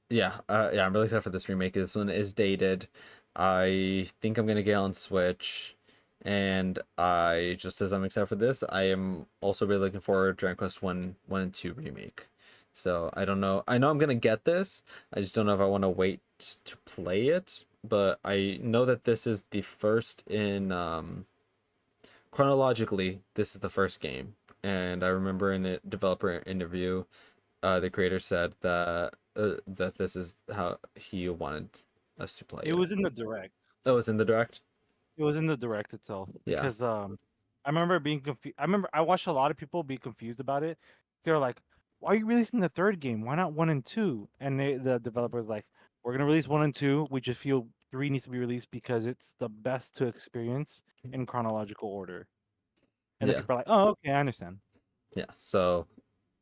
Yeah, I'm really excited for this remake. This one is dated. I think I'm gonna get on Switch, and I just as I'm excited for this, I am also really looking forward to Dragon Quest One and Two remake. So I don't know. I know I'm gonna get this. I just don't know if I want to wait to play it. But I know that this is the first in chronologically. This is the first game, and I remember in a developer interview the creator said that this is how he wanted us to play It it. was in the direct. Oh, it's in the direct. It was in the direct itself Yeah. because I remember being confused. I remember I watched a lot of people be confused about it. They're like, "Why are you releasing the third game? Why not one and two?" And the developers like, "We're gonna release one and two. We just feel three needs to be released because it's the best to experience in chronological order." And then Yeah. people are like, "Oh, okay, I understand." Yeah. So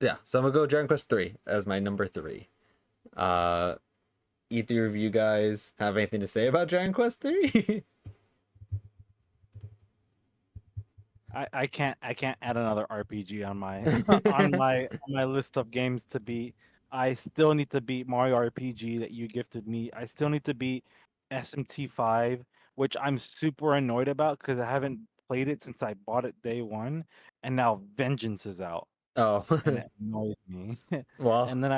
I'm gonna go Dragon Quest 3 as my number 3. Uh, either of you guys have anything to say about Dragon Quest 3? I can't add another RPG on my on my list of games to beat. I still need to beat Mario RPG that you gifted me. I still need to beat SMT5, which I'm super annoyed about because I haven't played it since I bought it day one, and now Vengeance is out, Oh, and it annoys me. well, And then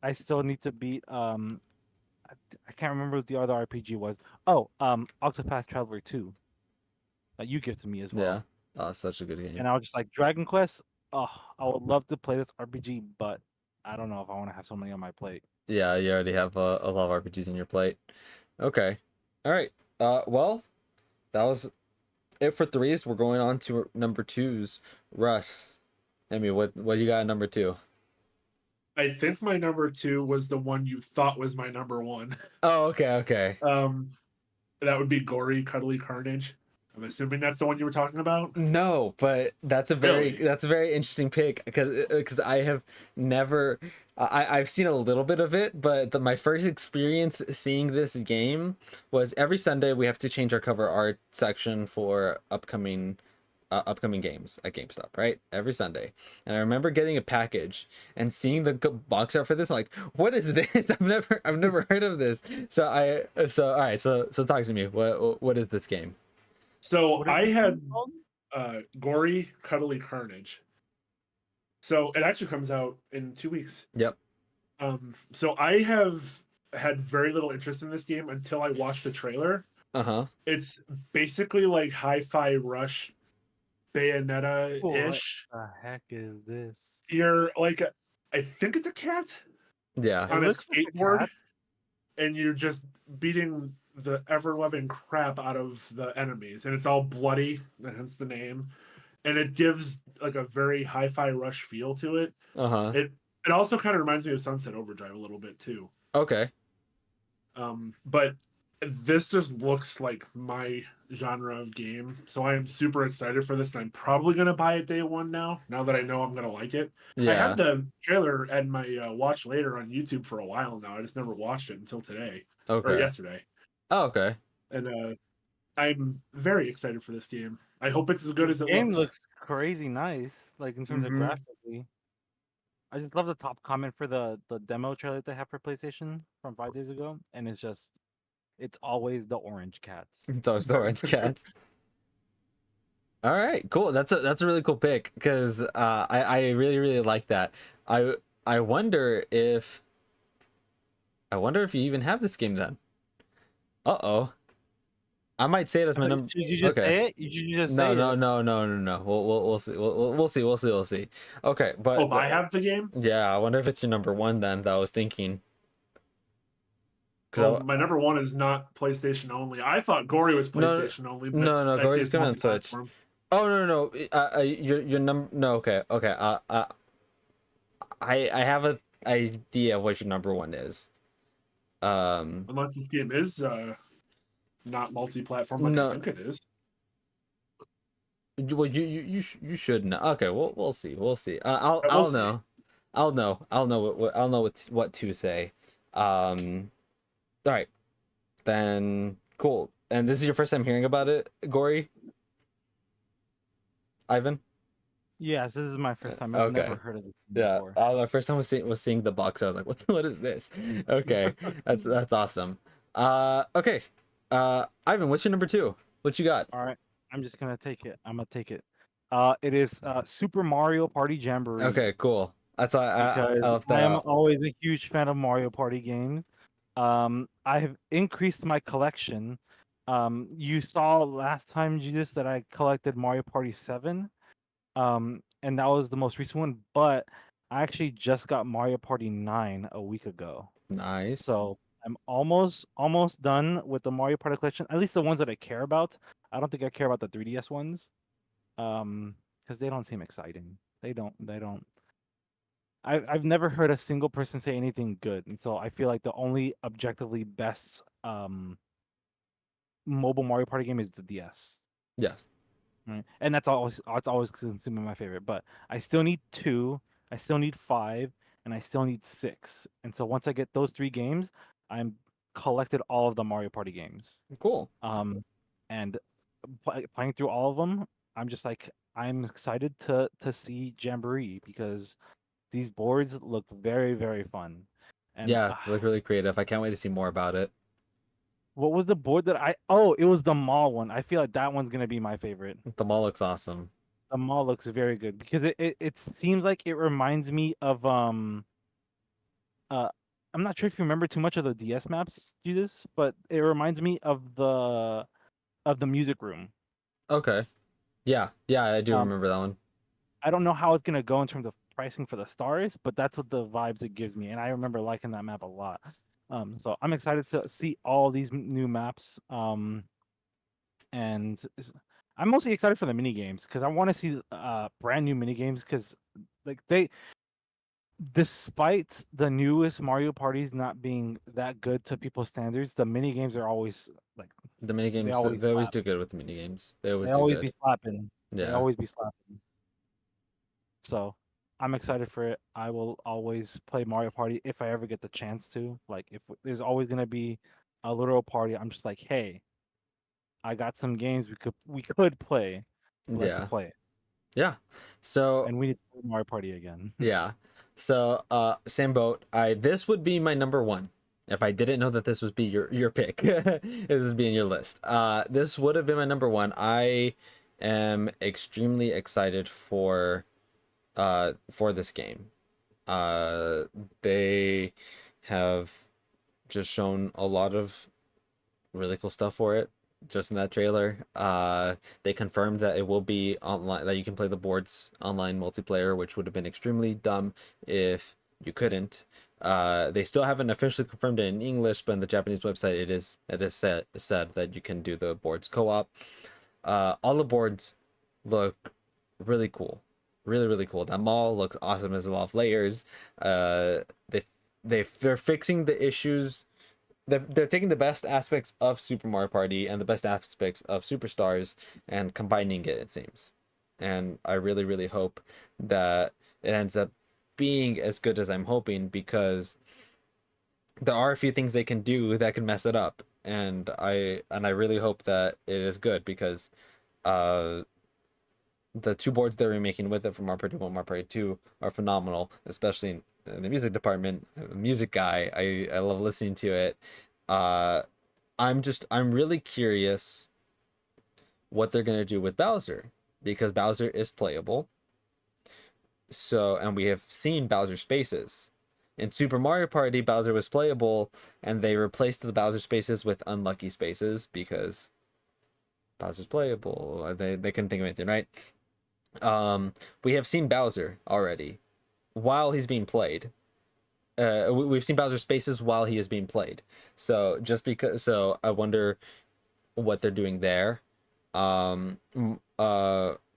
I still need to beat I can't remember what the other RPG was. Oh, Octopath Traveler 2 that you gifted me as yeah. well. Oh, such a good game. And I was just like, Dragon Quest. Oh, I would love to play this RPG, but I don't know if I want to have so many on my plate. Yeah, you already have a lot of RPGs in your plate. Okay. All right. Well, that was it for threes. We're going on to number twos. Russ, I mean, what you got at number 2? I think my number 2 was the one you thought was my number 1. Oh, okay. Um, that would be Gory Cuddly Carnage. I'm assuming that's the one you were talking about. No, but Really? that's a very interesting pick because I have never I've seen a little bit of it, but my first experience seeing this game was every Sunday we have to change our cover art section for upcoming games at GameStop, right? Every Sunday. And I remember getting a package and seeing the box art for this. I'm like, what is this? I've never heard of this. So all right, so talk to me. What is this game? So What is I this had game called? Gory Cuddly Carnage. So it actually comes out in 2 weeks. Yep. So I have had very little interest in this game until I watched the trailer. Uh-huh. It's basically like Hi-Fi Rush What Bayonetta-ish. the heck is this? You're like I think it's a cat Yeah. It on a looks like a skateboard, cat. and you're just beating the ever-loving crap out of the enemies, and it's all bloody, hence the name. And it gives like a very Hi-Fi Rush feel to it. Uh-huh. It also kind of reminds me of Sunset Overdrive a little bit too. Okay. But this just looks like my genre of game. So I am super excited for this. And I'm probably gonna buy it day one now that I know I'm gonna like it. I had Yeah. the trailer at my watch later on YouTube for a while now. I just never watched it until today or Okay. yesterday. Oh, okay. And I'm very excited for this game. I hope it's as good The as it game looks. looks crazy nice, like in terms of Hmm. graphically. I just love the top comment for the demo trailer that they have for PlayStation from 5 days ago, and it's always the orange cats. It's always the orange cats. All right, cool. That's a really cool pick because I really really like that. I I wonder if you even have this game then. Uh-oh. I might say it as I my thought, number. should you just Okay. say it? You should just No, say no, it. no, no, no, no. We'll see. We'll see. We'll see. Okay, Oh, but if I have the game, yeah, I wonder if it's your number one then that I was thinking. well, Cause my number one is not PlayStation only. I thought Gory was no, PlayStation only, but no, I see Gory's it's coming on Switch. multi-platform. Oh no, your number. No, okay, okay. I have a idea of what your number one is. Unless this game is not multi-platform like I No, think it is. well, you should know. Okay, we'll see. We'll see. We'll I'll see. know. I'll know I'll know what to say. All right, then cool. And this is your first time hearing about it, Gory, Ivan? Yes, this is my first time. I've never Okay. heard of this Yeah. before. The first time was seeing the box, I was like, what is this? Okay. That's awesome. Okay. Ivan, what's your number two? What you got? All right, I'm just gonna take it. I'm gonna take it. It is Super Mario Party Jamboree Okay, cool. That's why I because left I that am out. always a huge fan of Mario Party games. I have increased my collection. You saw last time, Jesus, that I collected Mario Party 7. And that was the most recent one, but I actually just got Mario Party 9 a week ago. Nice. So I'm almost done with the Mario Party collection, at least the ones that I care about. I don't think I care about the 3DS ones. Because they don't seem exciting. They don't. I've never heard a single person say anything good, and so I feel like the only objectively best mobile Mario Party game is the DS. Yes. Right? And that's always consuming my favorite. But I still need 2, I still need 5, and I still need 6. And so once I get those 3 games, I'm collected all of the Mario Party games. Cool. And playing through all of them, I'm just like I'm excited to see Jamboree because these boards look very very fun. And Yeah, they look really creative. I can't wait to see more about it. what was the board that I? Oh, it was the mall one. I feel like that one's gonna be my favorite. The mall looks awesome. The mall looks very good because it seems like it reminds me of uh I'm not sure if you remember too much of the DS maps, Jesus, but it reminds me of the music room. Okay. Yeah, yeah, I do Um remember that one. I don't know how it's gonna go in terms of pricing for the stars, but that's what the vibes it gives me, and I remember liking that map a lot. So I'm excited to see all these new maps. And I'm mostly excited for the mini games because I want to see brand new mini games because like despite the newest Mario parties not being that good to people's standards, the mini games are always like The mini they games, always they always slap. do good with the mini games. They always They do always good. be slapping. They Yeah. always be slapping. So I'm excited for it. I will always play Mario Party if I ever get the chance to. Like if there's always gonna be a little party, I'm just like, hey, I got some games we could play. Let's Yeah. play it. Yeah. So And we need to play Mario Party again. yeah. So same boat. This would be my number one if I didn't know that this would be your pick. This would be in your list. This would have been my number one. I am extremely excited for this game. Uh they have just shown a lot of really cool stuff for it just in that trailer. They confirmed that it will be online, that you can play the boards online multiplayer, which would have been extremely dumb if you couldn't. They still haven't officially confirmed it in English, but in the Japanese website, it is said that you can do the boards co-op. All the boards look really cool, really really cool. That mall looks awesome. There's a lot of layers. They they're fixing the issues they're taking the best aspects of Super Mario Party and the best aspects of Superstars and combining it seems. And I really really hope that it ends up being as good as I'm hoping, because there are a few things they can do that can mess it up, and I really hope that it is good, because uh the two boards they're remaking with it from Mario Party 1 and Mario Party 2 are phenomenal, especially in the music department. I'm a music guy. I love listening to it. uh I'm really curious what they're gonna do with Bowser, because Bowser is playable. So, and we have seen Bowser spaces. In Super Mario Party, Bowser was playable, and they replaced the Bowser spaces with unlucky spaces because Bowser's playable. They couldn't think of anything, right? We have seen Bowser already while he's being played. We've seen Bowser spaces while he is being played. So I wonder what they're doing there. Mars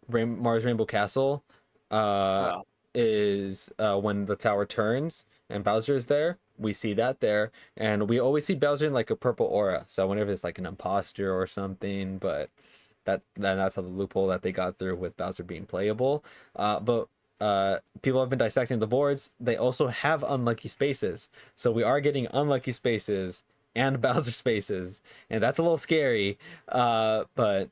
Rainbow Castle uh Wow. is when the tower turns and Bowser is there. We see that there, and we always see Bowser in like a purple aura. So I wonder if it's like an imposter or something, but that's how the loophole that they got through with Bowser being playable. But people have been dissecting the boards. They also have unlucky spaces, so we are getting unlucky spaces and Bowser spaces, and that's a little scary. But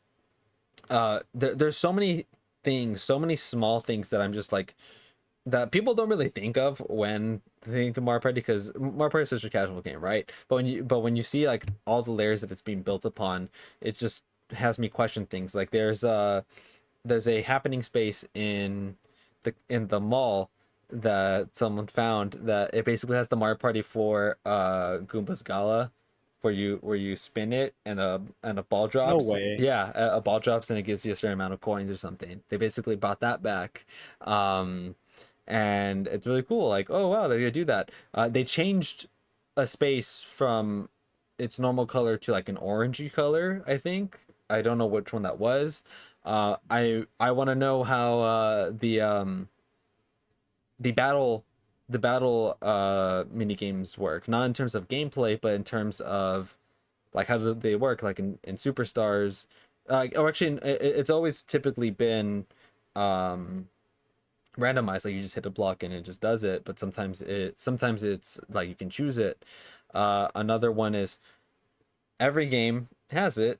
there's so many things, so many small things that I'm just like, that people don't really think of when they think of Mario Party, because Mario Party is such a casual game, right? But when you see like all the layers that it's being built upon, it just has me question things. Like there's a happening space in the mall that someone found, that it basically has the Mario Party for Goomba's Gala, where you spin it and a ball No drops. way. Yeah, a ball drops and it gives you a certain amount of coins or something. They basically brought that back. And it's really cool. Like, oh wow, they're gonna do that. They changed a space from its normal color to like an orangey color, I think. I don't know which one that was. I want to know how the battle mini games work, not in terms of gameplay, but in terms of like how do they work, like in Superstars. Or actually, it's always typically been um randomized, like you just hit a block and it just does it, but sometimes it's like you can choose it. Another one is every game has it.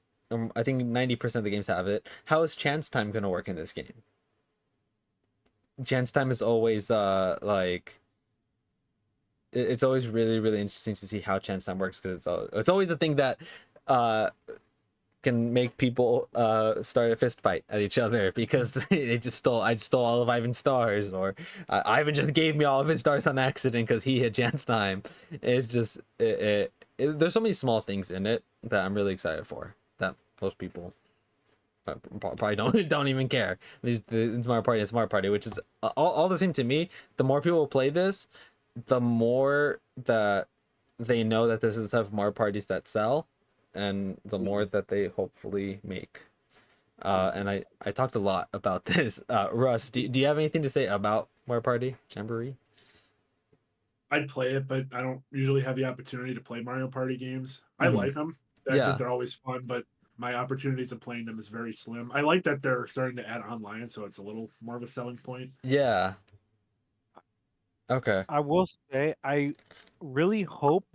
I think 90% of the games have it. How is chance time going to work in this game? Chance time is always like it's always really really interesting to see how chance time works, because it's always the thing that uh can make people start a fist fight at each other, because I just stole all of Ivan's stars, or Ivan just gave me all of his stars on accident because he had chance time. It's just there's so many small things in it that I'm really excited for, that most people probably don't even care. It's Mario Party, it's Mario Party, which is all the same to me. The more people play this, the more that they know that this is the type of Mario parties that sell, and the more that they hopefully make. And Yes. I talked a lot about this. Russ, do you have anything to say about Mario Party Jamboree? I'd play it, but I don't usually have the opportunity to play Mario Party games. I Hmm. like them. I think Yeah, they're always fun, but my opportunities of playing them is very slim. I like that they're starting to add online, so it's a little more of a selling point. yeah. Okay. I will say I really hope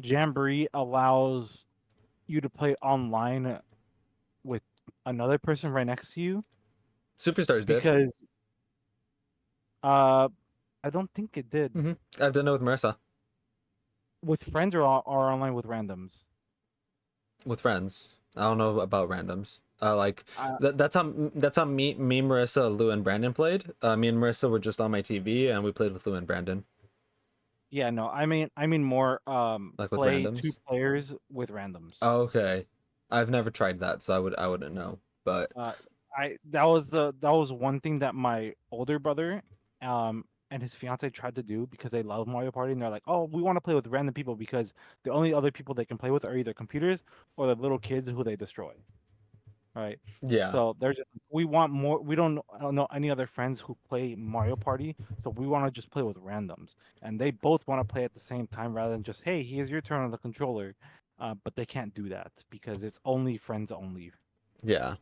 Jamboree allows you to play online with another person right next to you, Superstars did. because uh I don't think it did. I've done it with Marissa, With friends, or online with randoms. with friends. I don't know about randoms. Like Uh, that's how me, Marissa, Lou, and Brandon played. Me and Marissa were just on my TV, and we played with Lou and Brandon, yeah, no, I mean more like with play two randoms. players with randoms. Okay, I've never tried that, so I wouldn't know. But Uh, I that was one thing that my older brother, and his fiance tried to do, because they love Mario Party, and they're like, "Oh, we want to play with random people because the only other people they can play with are either computers or the little kids who they destroy." right? Yeah. So they're just we want more. We don't know any other friends who play Mario Party, so we want to just play with randoms, and they both want to play at the same time rather than just hey, here's your turn on the controller. But they can't do that because it's only friends only. Yeah.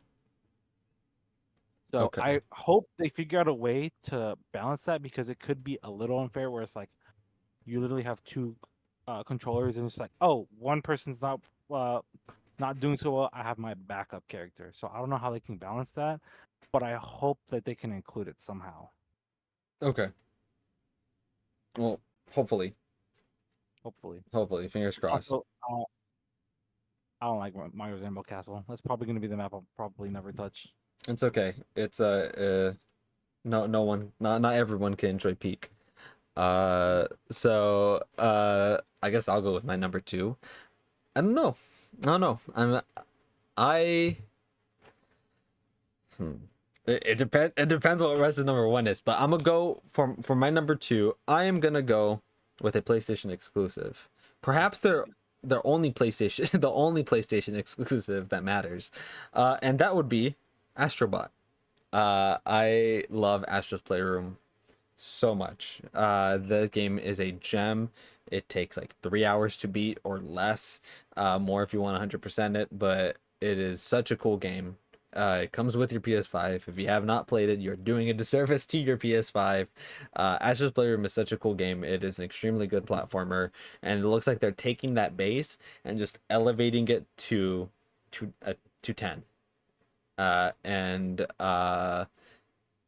So Okay. I hope they figure out a way to balance that because it could be a little unfair where it's like you literally have two controllers and it's like, oh, one person's not doing so well. I have my backup character. So I don't know how they can balance that, but I hope that they can include it somehow. Okay. Well, hopefully. Hopefully. Hopefully. Fingers crossed. Also, I don't like Mario's Rainbow Castle. That's probably going to be the map I'll probably never touch. It's okay. It's no one, not everyone can enjoy Peak. I guess I'll go with my number two. I don't know. I don't know. I hmm. It depends. It depends what Russ's number one is, but I'm gonna go for my number two. I am gonna go with a PlayStation exclusive. Perhaps they're only PlayStation, the only PlayStation exclusive that matters, and that would be Astrobot. I love Astro's Playroom so much. The game is a gem. It takes like 3 hours to beat or less, more if you want 100% it, but it is such a cool game. It comes with your PS5. If you have not played it, you're doing a disservice to your PS5. Astro's Playroom is such a cool game. It is an extremely good platformer, and it looks like they're taking that base and just elevating it to 10. And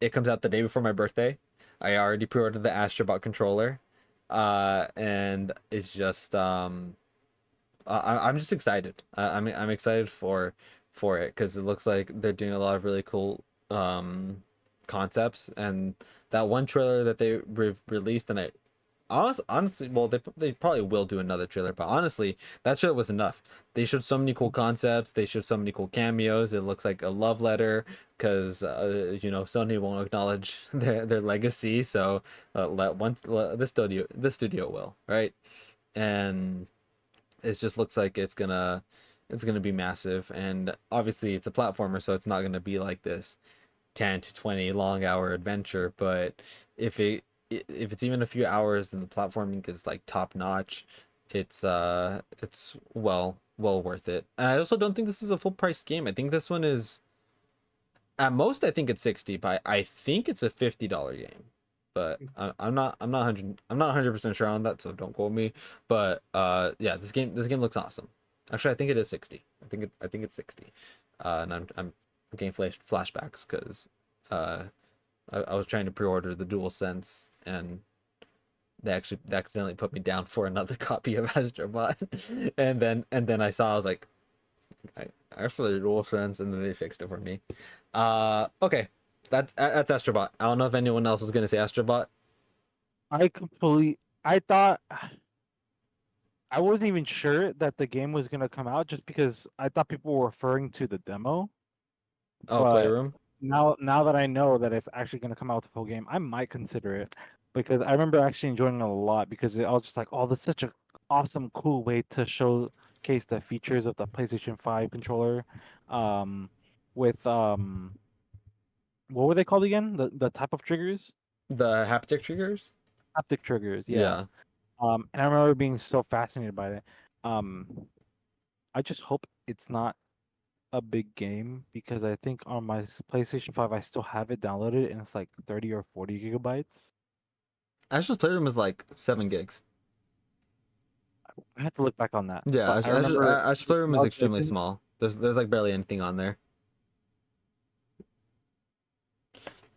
It comes out the day before my birthday. I already pre-ordered the Astrobot controller, and it's just I'm just excited. I'm excited for it because it looks like they're doing a lot of really cool concepts, and that one trailer that they released, and honestly, well, they probably will do another trailer, but honestly, that trailer was enough. They showed so many cool concepts. They showed so many cool cameos. It looks like a love letter because Sony won't acknowledge their legacy. So the studio will, right? And it just looks like it's gonna be massive. And obviously, it's a platformer, so it's not gonna be like this 10 to 20 long hour adventure, but if it's even a few hours and the platforming is like top notch, it's well worth it. And I also don't think this is a full price game. I think this one is at most, I think it's 60, but I think it's a $50 game. But I'm not 100% sure on that, so don't quote me. But yeah, this game looks awesome. Actually, I think it is 60. I think it's 60. And I'm getting flashbacks because I was trying to pre-order the DualSense, and they accidentally put me down for another copy of Astrobot, and then I saw, I was like, I asked for the DualSense, and then they fixed it for me. Okay, that's Astrobot. I don't know if anyone else was gonna say Astrobot. I thought I wasn't even sure that the game was gonna come out just because I thought people were referring to the demo. Oh, But Playroom. now that I know that it's actually gonna come out with the full game, I might consider it because I remember actually enjoying it a lot because I was just like, oh, this is such a awesome, cool way to showcase the features of the PlayStation 5 controller, with what were they called again? The type of triggers? The haptic triggers. Haptic triggers, yeah. Yeah. And I remember being so fascinated by it. Um, I just hope it's not a big game because I think on my PlayStation 5 I still have it downloaded and it's like 30 or 40 gigabytes. Astro's Playroom is like 7 gigs. I have to look back on that. Yeah, But I remember Astro's Playroom I is was extremely looking, small. There's like barely anything on there.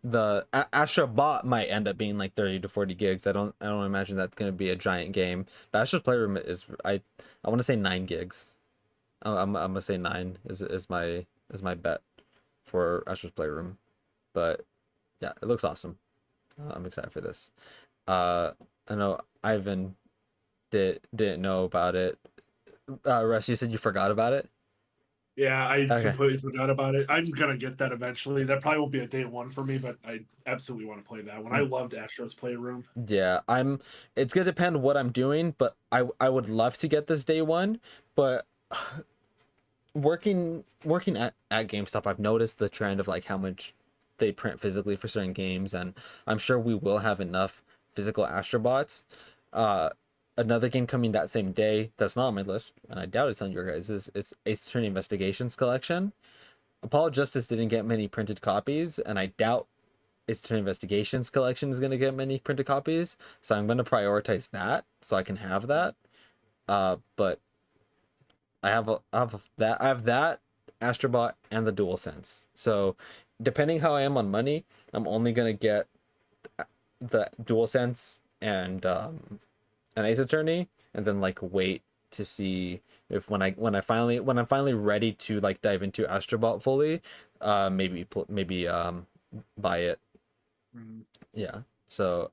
The Astrobot might end up being like 30 to 40 gigs. I don't imagine that's gonna be a giant game. But Astro's Playroom is I want to say 9 gigs. I'm gonna say 9 is my bet for Astro's Playroom. But yeah, it looks awesome. I'm excited for this. I know Ivan didn't know about it. Russ, you said you forgot about it. Yeah, I Okay. completely forgot about it. I'm gonna get that eventually. That probably won't be a day one for me, but I absolutely want to play that one. I loved Astro's Playroom. Yeah, it's gonna depend what I'm doing, but I would love to get this day one, but working at GameStop, I've noticed the trend of like how much they print physically for certain games, and I'm sure we will have enough physical Astrobots. Uh, Another game coming that same day that's not on my list, and I doubt it's on your guys', is it's Ace Attorney Investigations Collection. Apollo Justice didn't get many printed copies, and I doubt Ace Attorney Investigations Collection is going to get many printed copies, so I'm going to prioritize that so I can have that. But I have that Astrobot and the DualSense. So depending how I am on money, I'm only gonna get the DualSense and an Ace Attorney, and then like wait to see if when I'm finally ready to like dive into Astrobot fully, maybe buy it. Mhm. Yeah. So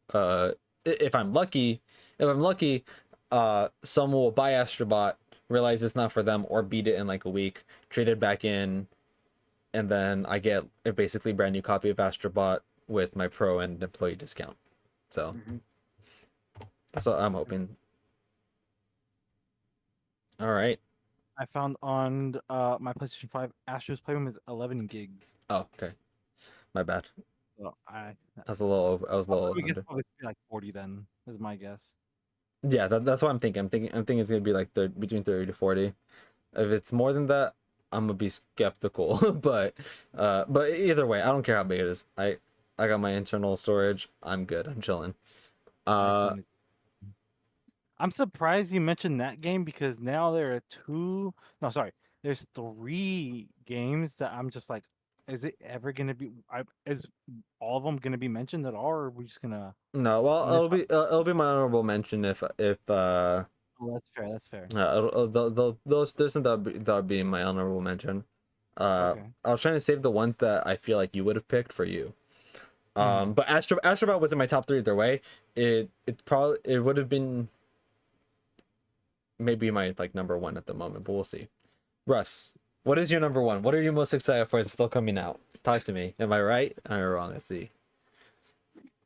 if I'm lucky, someone will buy Astrobot, realize it's not for them, or beat it in like a week, trade it back in, and then I get a basically brand new copy of Astrobot with my pro and employee discount. So Mhm. that's what I'm hoping. All right. I found on my PlayStation 5, Astro's Playroom is 11 gigs. Oh, okay. My bad. So I was a little over. I was a I'll little probably guess under. probably be like 40 then, is my guess. Yeah, that's what I'm thinking. I'm thinking it's gonna be like between 30 to 40. If it's more than that, I'm gonna be skeptical. But either way, I don't care how big it is. I got my internal storage. I'm good. I'm chilling. I Uh, seen it. I'm surprised you mentioned that game because now there are there's 3 games that I'm just like, is it ever gonna be? Is all of them gonna be mentioned at all, or are we just gonna no, well, miss out? it'll be my honorable mention if Oh, that's fair. That's fair. those that'll be my honorable mention. Okay. I was trying to save the ones that I feel like you would have picked for you. Mhm. But Astrobot was in my top 3 either way. It would have been maybe my like number 1 at the moment, but we'll see. Russ, what is your number 1? What are you most excited for? It's still coming out. Talk to me. Am I right? Am I wrong? Let's see.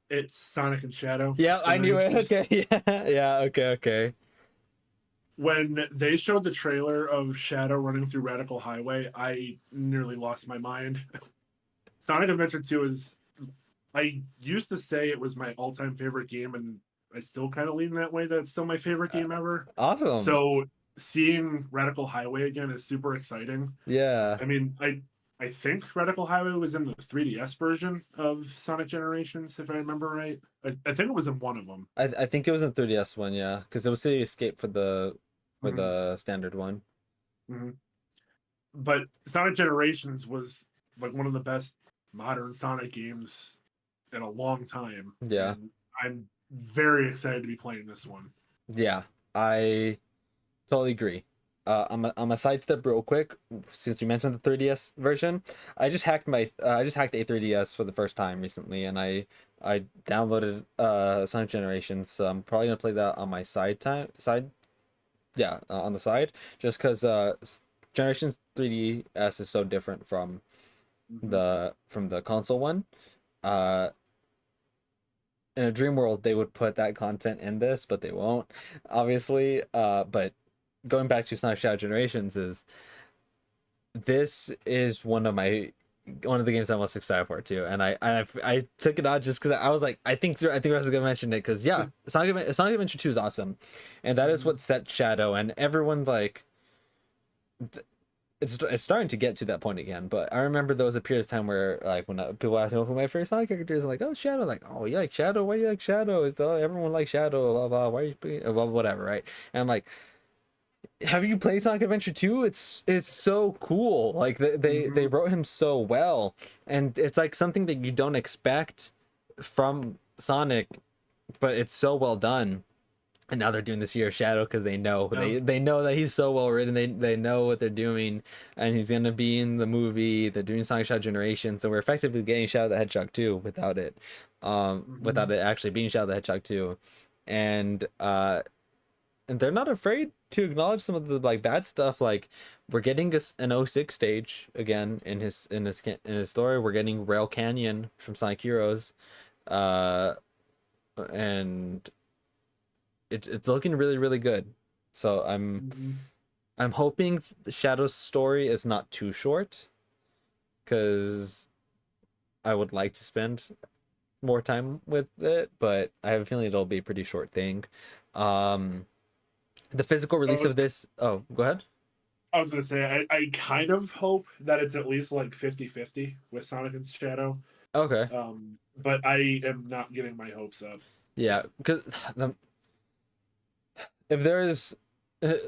It's Sonic and Shadow. Yeah, I knew it. Generations. Okay. Yeah. Okay. When they showed the trailer of Shadow running through Radical Highway, I nearly lost my mind. Sonic Adventure 2 is, I used to say it was my all-time favorite game, and I still kind of lean that way. That's still my favorite game ever. Awesome. So seeing Radical Highway again is super exciting. Yeah. I mean, I think Radical Highway was in the 3DS version of Sonic Generations, if I remember right. I think it was in one of them. I think it was in 3DS one, yeah, because it was City Escape for Mhm, the standard one. mhm. But Sonic Generations was like one of the best modern Sonic games in a long time, Yeah. and I'm very excited to be playing this one. Yeah. I totally agree. I'm a sidestep real quick since you mentioned the 3DS version. I just hacked a 3DS for the first time recently, and I downloaded Sonic Generations. So I'm probably gonna play that on my side, yeah, on the side, just because Generations 3DS is so different from Mhm. the console one. Uh, in a dream world, they would put that content in this, but they won't, obviously. But going back to Sonic Shadow Generations, this is one of the games I'm most excited for too, and I took it out just because I was like, I think I was gonna mention it because yeah, Sonic Adventure 2 is awesome, and that is Mhm. what set Shadow, and everyone's like, it's starting to get to that point again. But I remember there was a period of time where like when people asked me who my favorite Sonic character is, I'm like, oh, Shadow. Like, oh, you like Shadow? Why do you like Shadow? Everyone likes Shadow? Blah blah. Why are you blah, whatever, right? And I'm like, have you played Sonic Adventure 2? It's so cool. Like they Mhm. wrote him so well, and it's like something that you don't expect from Sonic, but it's so well done. And now they're doing this Year of Shadow because Yeah. they know that he's so well written. They know what they're doing, and he's gonna be in the movie. They're doing Sonic Shadow Generation, so we're effectively getting Shadow the Hedgehog 2 without Mhm. it actually being Shadow the Hedgehog 2, and they're not afraid to acknowledge some of the like bad stuff. Like we're getting an '06 stage again in his story. We're getting Rail Canyon from Sonic Heroes, uh, and it's looking really good. So Mhm. I'm hoping Shadow's story is not too short, because I would like to spend more time with it, but I have a feeling it'll be a pretty short thing. Um, the physical I release was, of this. Oh, go ahead. I was gonna say I kind of hope that it's at least like 50-50 with Sonic and Shadow. Okay. But I am not getting my hopes up. Yeah, because the if there is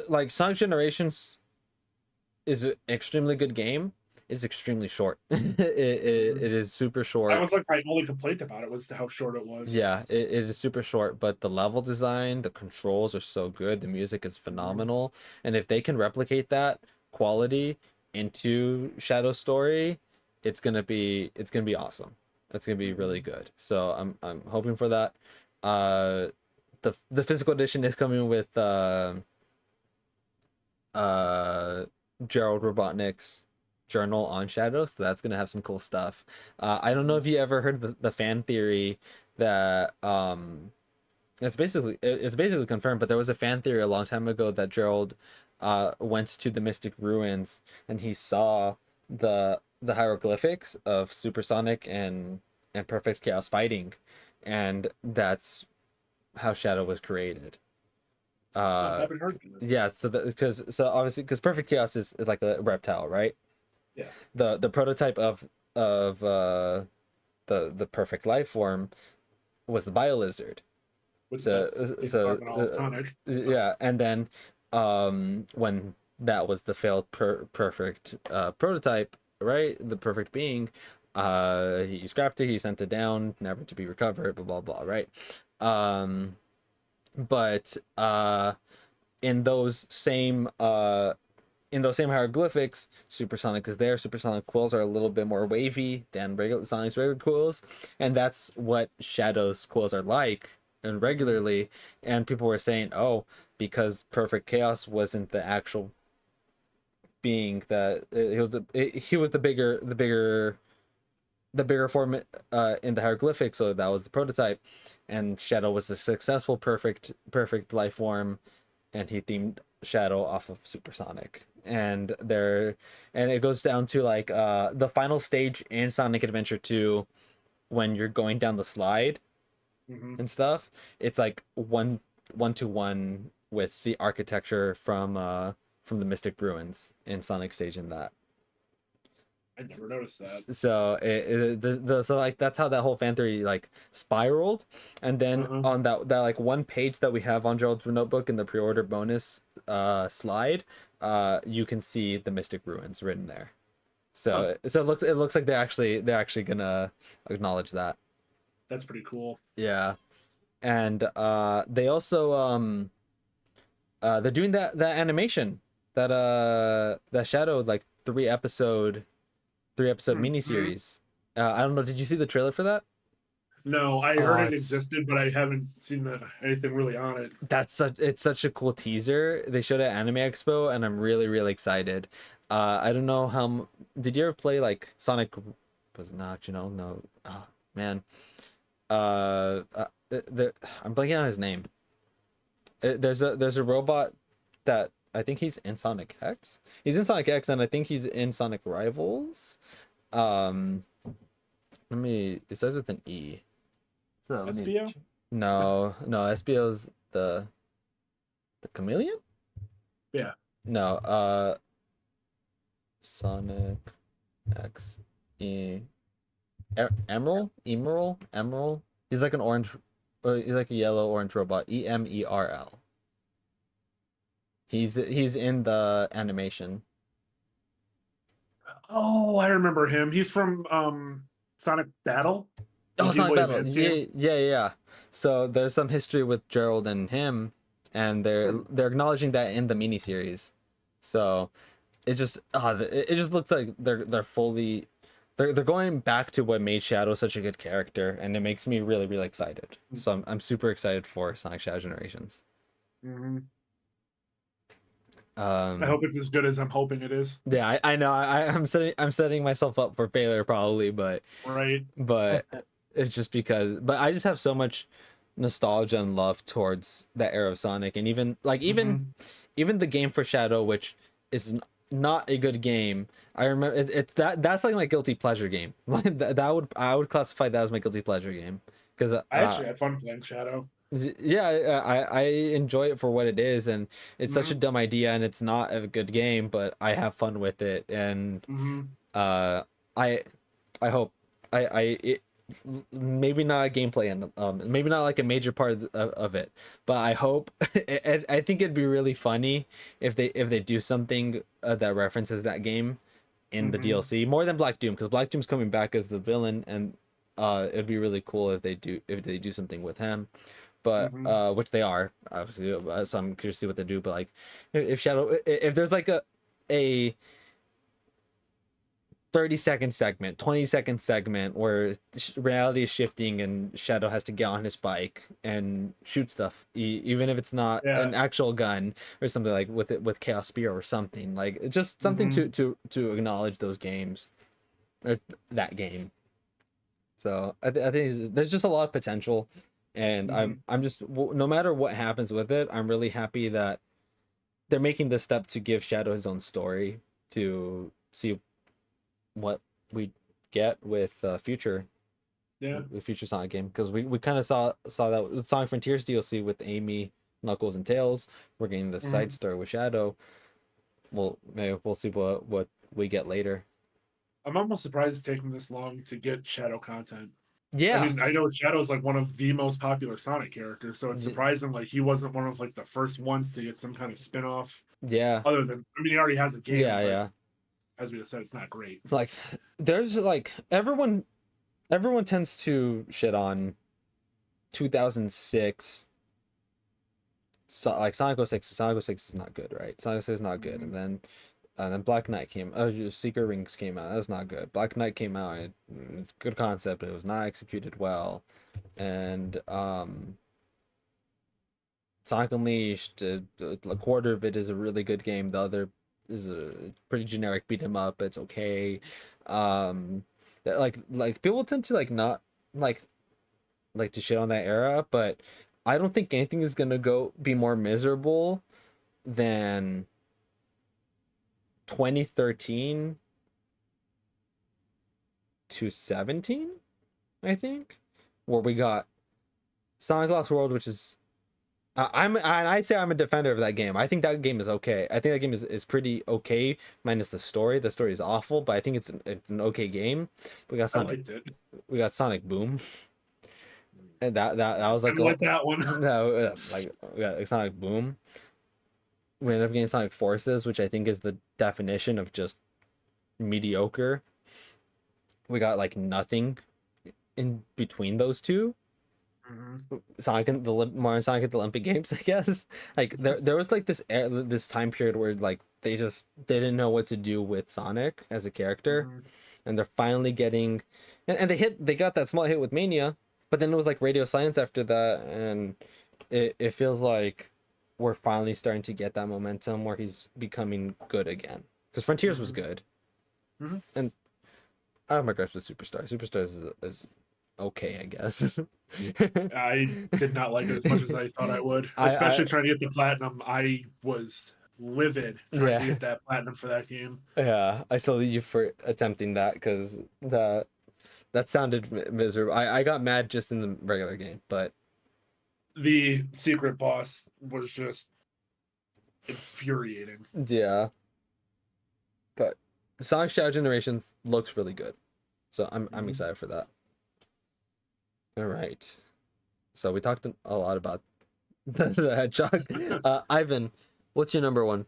like Sonic Generations is an extremely good game. It's extremely short. It is super short. That was like my only complaint about it was how short it was. Yeah, it is super short, but the level design, the controls are so good, the music is phenomenal, and if they can replicate that quality into Shadow Story, it's gonna be awesome. It's gonna be really good. So I'm hoping for that. Uh, the physical edition is coming with uh Gerald Robotnik's journal on Shadow, so that's gonna have some cool stuff. I don't know if you ever heard the fan theory that it's basically confirmed, but there was a fan theory a long time ago that Gerald went to the Mystic Ruins and he saw the hieroglyphics of Supersonic and Perfect Chaos fighting, and that's how Shadow was created. I haven't heard of it. Yeah, so obviously because Perfect Chaos is like a reptile, right? Yeah. The prototype of the perfect life form was the Biolizard. With So Sonic. yeah, and then when that was the failed perfect prototype, right? The perfect being, he scrapped it, he sent it down, never to be recovered, blah blah blah, right? Um, but in those same hieroglyphics, Supersonic is there. Supersonic quills are a little bit more wavy than regular Sonic's regular quills, and that's what Shadow's quills are like and regularly. And people were saying, oh, because Perfect Chaos wasn't the actual being that he was the bigger form in the hieroglyphic, so that was the prototype, and Shadow was the successful perfect life form, and he themed Shadow off of Supersonic. And it goes down to like the final stage in Sonic Adventure 2 when you're going down the slide Mm-hmm. and stuff. It's like one to one with the architecture from the Mystic Ruins in Sonic stage in that. I never noticed that. So so like that's how that whole fan theory like spiraled, and then on that like one page that we have on Gerald's notebook in the pre-order bonus slide, you can see the Mystic Ruins written there. So it looks like they're actually gonna acknowledge that. That's pretty cool. Yeah, and they also they're doing that animation that Shadow like three episode miniseries. I don't know. Did you see the trailer for that? No, I Oh, heard it it's- existed, but I haven't seen anything really on it. It's such a cool teaser. They showed at Anime Expo, and I'm really really excited. I don't know did you ever play like Sonic? Was it not? No. Oh man. I'm blanking on his name. There's a robot that I think he's in Sonic X. He's in Sonic X, and I think he's in Sonic Rivals. It starts with an E. So SBO? No, SBO's the chameleon? Yeah. No, Sonic X Emerald. He's like an orange, he's like a yellow orange robot. Emerl. He's in the animation. Oh, I remember him. He's from Sonic Battle. The Oh, Game Sonic Boy Battle. Advance Yeah, game. yeah. So there's some history with Gerald and him, and they're acknowledging that in the miniseries. So it just looks like they're fully they're going back to what made Shadow such a good character, and it makes me really really excited. So I'm super excited for Sonic Shadow Generations. Mm-hmm. I I hope it's as good as I'm hoping it is. Yeah, I know. I'm setting myself up for failure probably, but Right. it's just because. But I just have so much nostalgia and love towards that era of Sonic, and even even the game for Shadow, which is not a good game. I remember it's that's like my guilty pleasure game. Like I would classify that as my guilty pleasure game because I actually had fun playing Shadow. yeah, I enjoy it for what it is, and it's such a Mm-hmm. dumb idea, and it's not a good game, but I have fun with it, and Mm-hmm. uh, I I hope it, maybe not a gameplay and maybe not like a major part of it, but I hope I think it'd be really funny if they do something that references that game in the Mm-hmm. DLC more than Black Doom, because Black Doom's coming back as the villain, and it'd be really cool if they do something with him, but Mm-hmm. which they are obviously, so I'm curious to see what they do. But like if Shadow, if there's like a 30-second segment, 20-second segment where reality is shifting and Shadow has to get on his bike and shoot stuff, even if it's not Yeah. an actual gun or something, like with Chaos Spear or something, like just something Mm-hmm. to acknowledge those games or that game. So I think there's just a lot of potential, and Mm-hmm. I'm just, no matter what happens with it, I'm really happy that they're making this step to give Shadow his own story, to see what we get with future Yeah. the future Sonic game, because we kind of saw that with Sonic Frontiers DLC with Amy, Knuckles, and Tails. We're getting the side Mm-hmm. story with Shadow. Well, maybe we'll see what we get later. I'm almost surprised it's taking this long to get Shadow content. I Yeah, mean, I know Shadow's like one of the most popular Sonic characters, so it's Y- surprising like he wasn't one of like the first ones to get some kind of spin-off. yeah, Other than, I mean, he already has a game, but yeah. as we just said, it's not great. Like, there's like everyone tends to shit on 2006. So, like Sonic 06 is not good, right? Sonic 06 is not good, Mhm. and then Black Knight came. Oh, Secret Rings came out. That was not good. Black Knight came out. It's a good concept, but it was not executed well. And Sonic Unleashed, a quarter of it is a really good game. The other is a pretty generic beat 'em up. It's okay. Um, like people tend to like not like like to shit on that era, but I don't think anything is gonna go be more miserable than 2013 to 17, I think, where we got Sonic Lost World, which is I'd say I'm a defender of that game. I think that game is okay. I think that game is pretty okay, minus the story. The story is awful, but I think it's an okay game. We got I Sonic liked it. we got Sonic Boom, and that was I like didn't like that one. no, like we got Sonic Boom. We ended up getting Sonic Forces, which I think is the definition of just mediocre. We got like nothing in between those two. Mhm. Sonic and the Mario Sonic at the Olympic Games, I guess. Like there was like this time period where like they didn't know what to do with Sonic as a character, Mhm. and they're finally getting, and they got that small hit with Mania, but then it was like Radio Silence after that, and it feels like we're finally starting to get that momentum where he's becoming good again. Because Frontiers was Mhm. good, Mhm. and I have my gripes with Superstar. Superstar is okay, I guess. I did not like it as much as I thought I would, I especially trying to get the platinum. I was livid trying to yeah get that platinum for that game. yeah I salute you for attempting that, because that sounded miserable. I got mad just in the regular game, but The secret boss was just infuriating. yeah, but Sonic Shadow Generations looks really good, so I'm Mhm. excited for that. All right, so we talked a lot about the hedgehog. Ivan, what's your number one?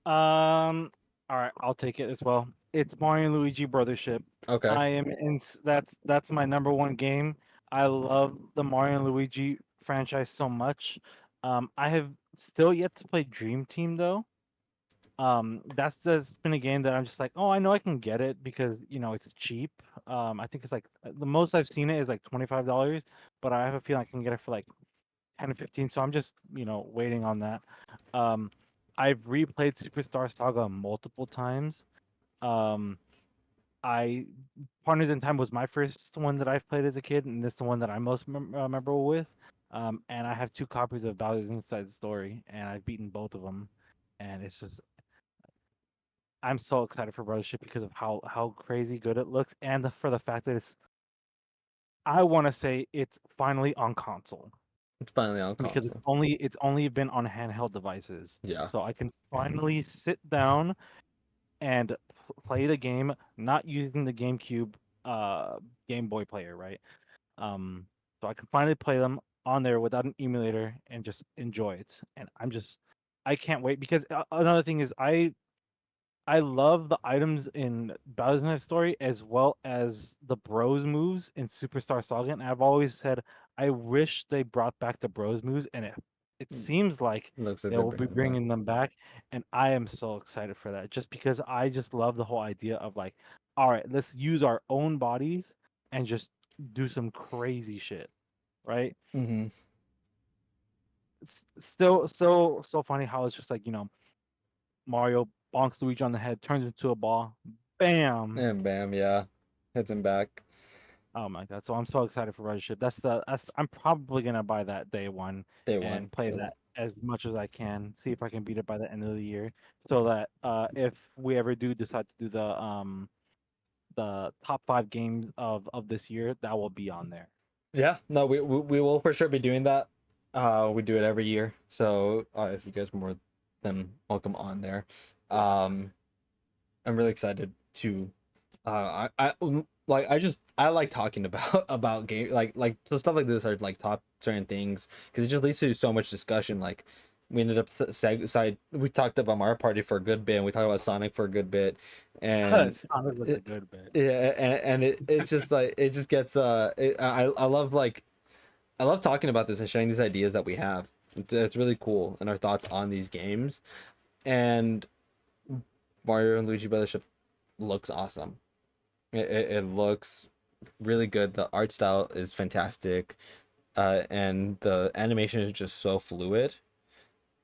All right, I'll take it as well. It's Mario and Luigi Brothership. Okay. I am in. That's my number one game. I love the Mario and Luigi franchise so much. I have still yet to play Dream Team though. That's just been a game that I'm just like, oh, I know I can get it because it's cheap. I think it's like the most I've seen it is like $25, but I have a feeling I can get it for like 10 or 15. So I'm just waiting on that. Um, I've replayed Superstar Saga multiple times. Um, I Partners in Time was my first one that I've played as a kid, and this is the one that I'm most memorable with. And I have 2 copies of Bowser's Inside Story, and I've beaten both of them, and it's just I'm so excited for Brothership because of how crazy good it looks, and for the fact that I want to say it's finally on console It's finally on because console. it's only been on handheld devices, Yeah. so I can finally sit down and play the game, not using the GameCube Game Boy player, right? Um, so I can finally play them on there without an emulator and just enjoy it. And I can't wait because another thing is I love the items in Bowser's Knife Story as well as the Bros moves in Superstar Saga. And I've always said I wish they brought back the Bros moves, and it seems like Looks like they they're will be bringing it back. bringing them back, and I am so excited for that. Just because I just love the whole idea of like, all right, let's use our own bodies and just do some crazy shit, right? Mm-hmm. It's still so funny how it's just like Mario bonks Luigi on the head, turns into a ball, bam. And bam, yeah, hits him back. Oh my god! So I'm so excited for Brothership. That's I'm probably gonna buy that day one Day one. and play that as much as I can. See if I can beat it by the end of the year, so that if we ever do decide to do the top 5 games of this year, that will be on there. Yeah, no, we will for sure be doing that. We do it every year, so as you guys are more than welcome on there. Um, I'm really excited to. I like talking about game so stuff like this are like top certain things because it just leads to so much discussion. Like we ended up side we talked about Mario Party for a good bit, and we talked about Sonic for a good bit, and Sonic was a good bit. yeah, and it's just like it just gets I love I love talking about this and sharing these ideas that we have. It's really cool and our thoughts on these games. And Mario and Luigi Brothership looks awesome. It looks really good. The art style is fantastic, and the animation is just so fluid.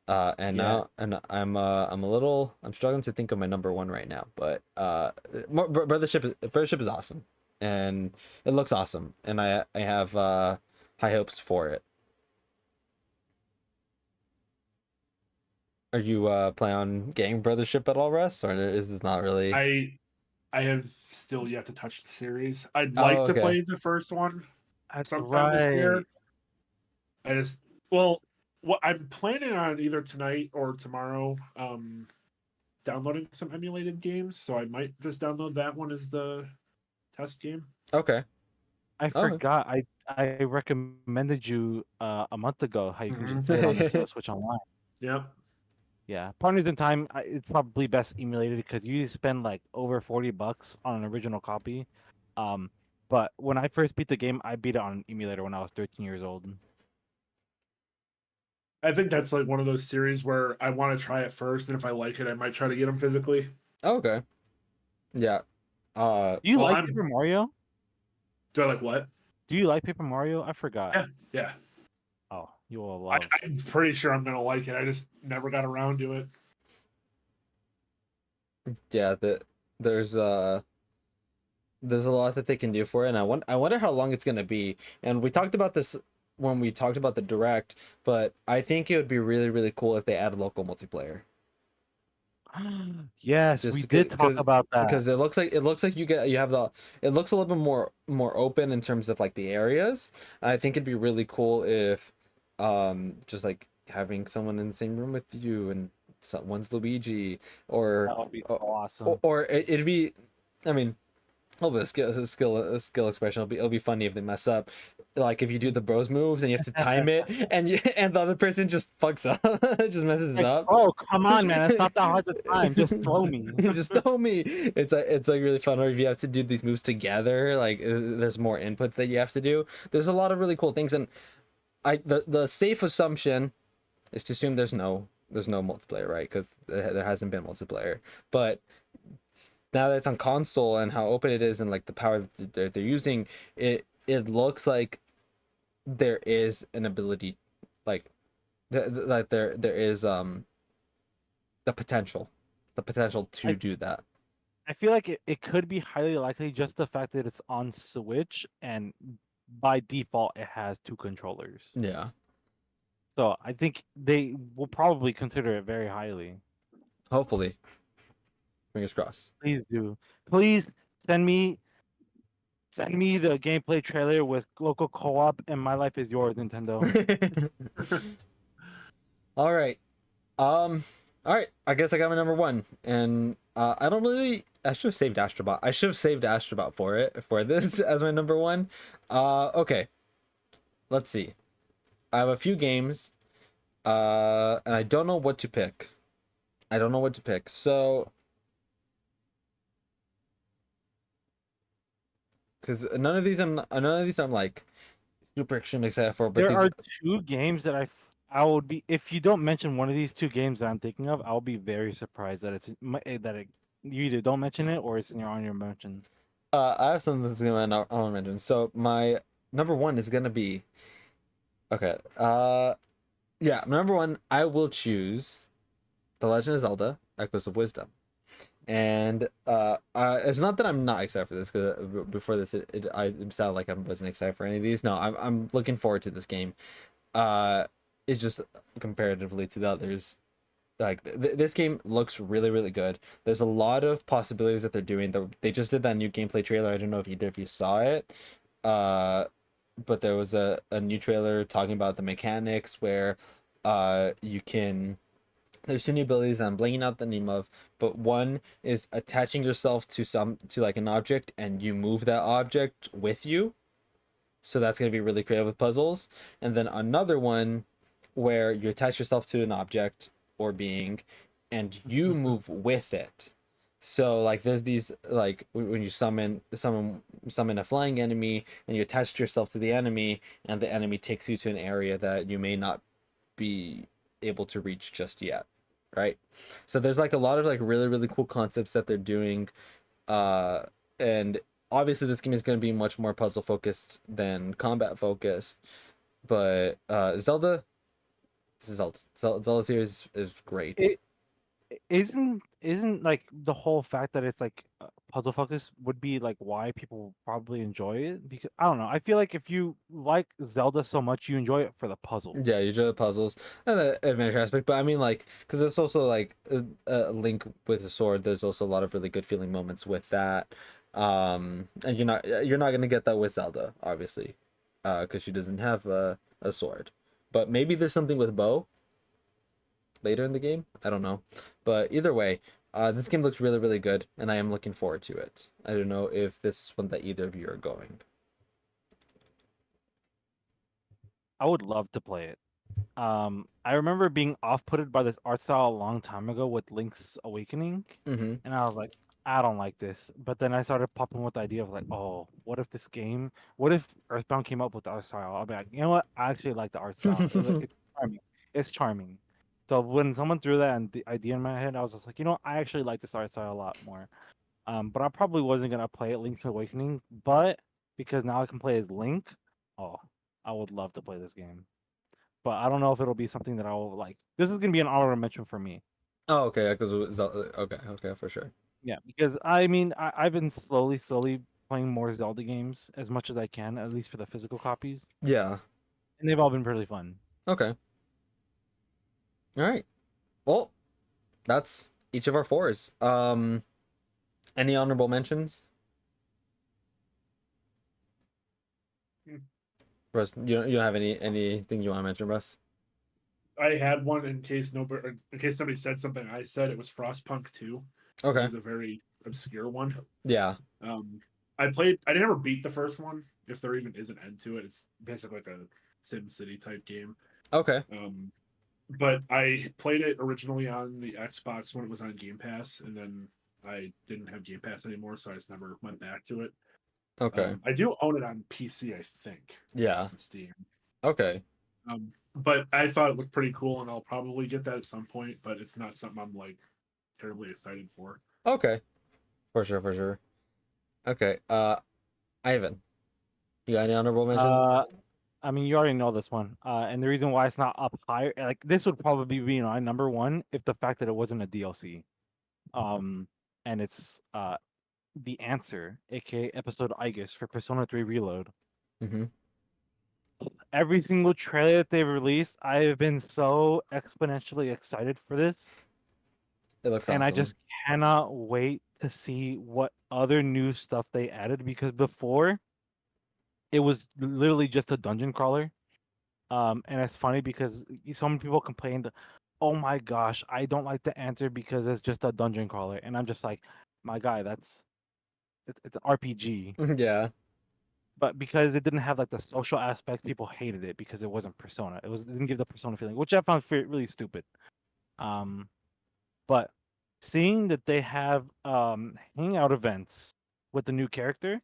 And Yeah, now, and I'm struggling to think of my number one right now, but Brothership is awesome, and it looks awesome, and I have high hopes for it. Are you planning on getting Brothership at all, Russ, or is this not really? I have still yet to touch the series. I'd like Oh, to okay. play the first one that's sometime this year. right. I just well, what I'm planning on either tonight or tomorrow, downloading some emulated games. So I might just download that one as the test game. Okay. I Okay. forgot. I recommended you a month ago how you can just play it on Mm-hmm. Nintendo Switch Online. Yep. Yeah, Partners in Time. It's probably best emulated because you spend like over $40 on an original copy. Um, but when I first beat the game, I beat it on an emulator when I was 13 years old. I think that's like one of those series where I want to try it first, and if I like it, I might try to get them physically. Okay. Yeah. Uh. Do you Well, like I'm. Paper Mario? Do I like what? Do you like Paper Mario? I forgot. Yeah, yeah. Oh, you will I, love. I'm pretty sure I'm gonna like it. I just never got around to it. Yeah. There's a lot that they can do for it, and I wonder how long it's gonna be. And we talked about this when we talked about the direct, but I think it would be really cool if they add local multiplayer. Yes, Just we did talk about that. because it looks like you have the it looks a little bit more open in terms of like the areas. I think it'd be really cool if just like having someone in the same room with you and one's Luigi or That would be so or, awesome. or it'd be, I mean, a little bit of a skill expression. It'll be funny if they mess up. Like if you do the bros moves and you have to time it, and and the other person just fucks up, just messes it Like, up. oh, come on, man! It's not that hard to time. Just throw me. Just throw me. It's like really fun. Or if you have to do these moves together, like there's more input that you have to do. There's a lot of really cool things, and the safe assumption is to assume there's no multiplayer, right? Because there hasn't been multiplayer, but now that it's on console and how open it is and like the power that they're using, it looks like there is an ability, like like there is the potential to I do that. I feel like it could be highly likely just the fact that it's on Switch and by default it has 2 controllers. Yeah. So I think they will probably consider it very highly. Hopefully. Fingers crossed. Please do. Please send me send me the gameplay trailer with local co-op and My Life is Yours, Nintendo. All right. Um. All right. I guess I got my number one, and I don't really. I should have saved Astrobot. I should have saved Astrobot for this as my number one. Okay. Let's see. I have a few games. And I don't know what to pick. I don't know what to pick. So, because none of these I'm like super extremely excited for, but There these. are 2 games that I would be, if you don't mention one of these 2 games that I'm thinking of, I'll be very surprised that you either don't mention it or it's in your honorable mention. I have something that's gonna I want to mention. So my number one is gonna be okay. Yeah, my number one. I will choose The Legend of Zelda: Echoes of Wisdom. And it's not that I'm not excited for this, because before this it sounded like I wasn't excited for any of these. No, I'm looking forward to this game. It's just comparatively to the others, like this game looks really really good. There's a lot of possibilities that they're doing. They just did that new gameplay trailer. I don't know if either of you saw it. Uh, but there was a new trailer talking about the mechanics where you can, there's 2 new abilities that I'm blanking out the name of, but one is attaching yourself to like an object and you move that object with you. So that's going to be really creative with puzzles. And then another one where you attach yourself to an object or being and you move with it. So like there's these, like when you summon a flying enemy and you attach yourself to the enemy and the enemy takes you to an area that you may not be able to reach just yet, right? So there's like a lot of like really really cool concepts that they're doing, uh and obviously this game is going to be much more puzzle focused than combat focused, but Zelda series is great. It isn't like the whole fact that it's like puzzle focus would be like why people probably enjoy it, because I don't know. I feel like if you like Zelda so much, you enjoy it for the puzzles. Yeah, you enjoy the puzzles and the adventure aspect, but I mean, like, because it's also like a Link with a sword. There's also a lot of really good feeling moments with that. And you're not gonna get that with Zelda, obviously, because she doesn't have a sword. But maybe there's something with Bow later in the game. I don't know, but either way, this game looks really really good, and I am looking forward to it. I don't know if this is one that either of you are going. I would love to play it. I remember being off-putted by this art style a long time ago with Link's Awakening, Mm-hmm. and I was like, I don't like this. But then I started popping with the idea of like, oh, what if Earthbound came up with the art style? I'll be like, you know what? I actually like the art style. It's charming. It's charming. So when someone threw that the idea in my head, I was just like, you know, what? I actually like this art style a lot more. But I probably wasn't gonna play it Link's Awakening, but because now I can play as Link, oh, I would love to play this game. But I don't know if it'll be something that I will like. This is gonna be an honorable mention for me. Oh, okay, because okay, for sure. Yeah, because I mean, I've been slowly playing more Zelda games as much as I can, at least for the physical copies, Yeah. and they've all been really fun. Okay. All right. Well, that's each of our fours. Any honorable mentions? Hmm. Russ, you don't have anything you want to mention, Russ? I had one in case somebody said something I said. It was Frostpunk 2, which Okay. is a very obscure one. Yeah. Um, I never beat the first one. If there even is an end to it, it's basically like a Sim City type game. Okay. But I played it originally on the Xbox when it was on Game Pass, and then I didn't have Game Pass anymore, so I just never went back to it. Okay. I do own it on PC, I think, Yeah. on Steam. Okay. But I thought it looked pretty cool, and I'll probably get that at some point. But it's not something I'm like terribly excited for. Okay. For sure. For sure. Okay. Ivan, you got any honorable mentions? Uh, I mean, you already know this one, and the reason why it's not up higher, like this would probably be my number one if the fact that it wasn't a DLC. And it's the answer, aka episode Igus for Persona 3 Reload. Mm-hmm. Every single trailer that they've released, I have been so exponentially excited for this, It looks and I awesome. just cannot wait to see what other new stuff they added because before it was literally just a dungeon crawler. And it's funny because so many people complained, "Oh my gosh, I don't like the answer because it's just a dungeon crawler," and I'm just like, "My guy, it's an RPG." Yeah. But because it didn't have like the social aspect, people hated it because it wasn't Persona. It didn't give the Persona feeling, which I found really stupid. Um, but seeing that they have hangout events with the new character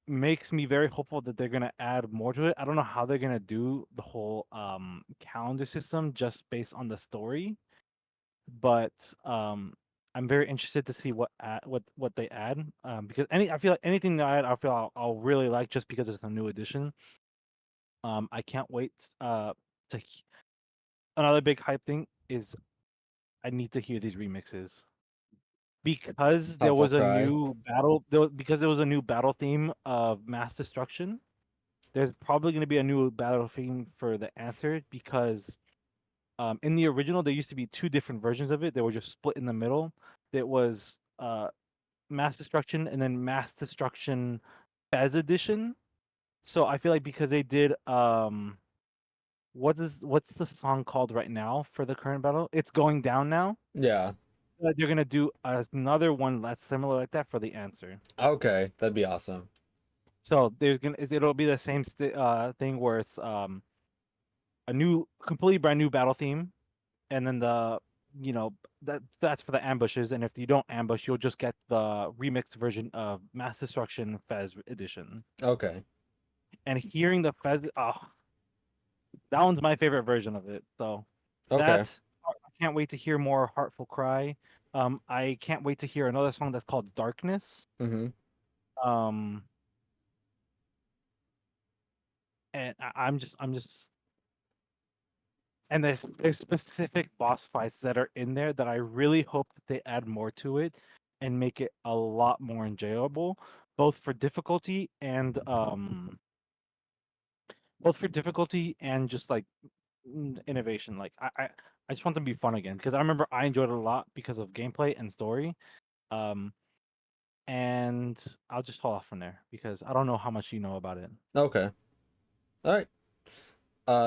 makes me very hopeful that they're gonna add more to it. I don't know how they're gonna do the whole calendar system just based on the story, but I'm very interested to see what they add. Because I feel like anything they add, I feel I'll really like just because it's a new edition. I can't wait. To Another big hype thing is I need to hear these remixes because there Helpful was a cry. new because there was a new battle theme of mass destruction. There's probably going to be a new battle theme for the answer because in the original there used to be two different versions of it. They were just split in the middle. There was mass destruction and then mass destruction Fez edition. So I feel like because they did what's the song called right now for the current battle? It's going down now. Yeah. They're gonna do another one that's similar like that for the answer. Okay, that'd be awesome. So it'll be the same thing where it's a new completely brand new battle theme, and then you know that's for the ambushes, and if you don't ambush, you'll just get the remixed version of Mass Destruction Fez edition. Okay. And hearing the Fez, oh, that one's my favorite version of it. So Okay. I can't wait to hear more Heartful Cry. I can't wait to hear another song that's called Darkness. Mm-hmm. Um, and I'm just, and there's specific boss fights that are in there that I really hope that they add more to it and make it a lot more enjoyable, both for difficulty and just like innovation. Like I just want them to be fun again because I remember I enjoyed it a lot because of gameplay and story. Um, and I'll just hold off from there because I don't know how much you know about it. Okay. All right.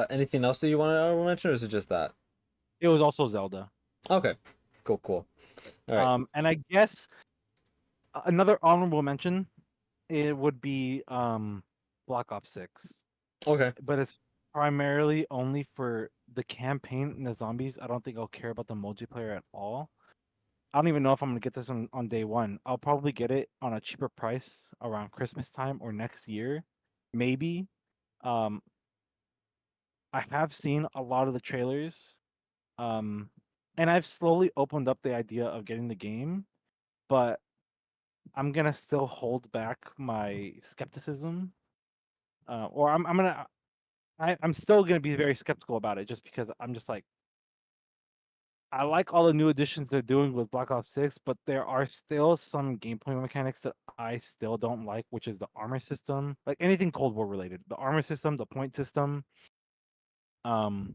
Anything else that you want to mention, or is it just that? It was also Zelda. Okay. Cool. Cool. All right. And I guess another honorable mention it would be Black Ops 6, Okay. but it's primarily only for the campaign and the zombies. I don't think I'll care about the multiplayer at all. I don't even know if I'm gonna get this on day one. I'll probably get it on a cheaper price around Christmas time or next year, maybe. Um, I have seen a lot of the trailers, um, and I've slowly opened up the idea of getting the game, but I'm gonna still hold back my skepticism, or I'm still gonna be very skeptical about it, just because I'm just like I like all the new additions they're doing with Black Ops 6, but there are still some gameplay mechanics that I still don't like, which is the armor system, like anything Cold War related, the armor system, the point system. Um,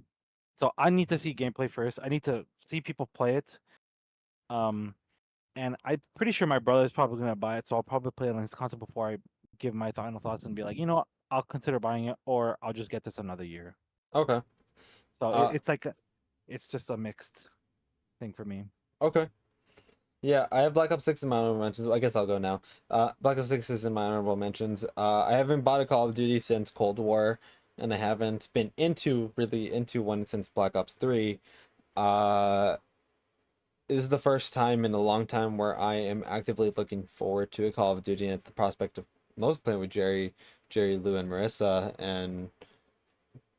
so I need to see gameplay first. I need to see people play it. Um, and I'm pretty sure my brother is probably gonna buy it, so I'll probably play it on his console before I give my final thoughts and be like, you know what, I'll consider buying it, or I'll just get this another year. Okay. So Uh. it's just a mixed thing for me. Okay. Yeah, I have Black Ops 6 in my honorable mentions. I guess I'll go now. Black Ops 6 is in my honorable mentions. I haven't bought a Call of Duty since Cold War, and I haven't been really into one since Black Ops 3. Uh, this is the first time in a long time where I am actively looking forward to a Call of Duty, and it's the prospect of most playing with Jerry, Lou, and Marissa, and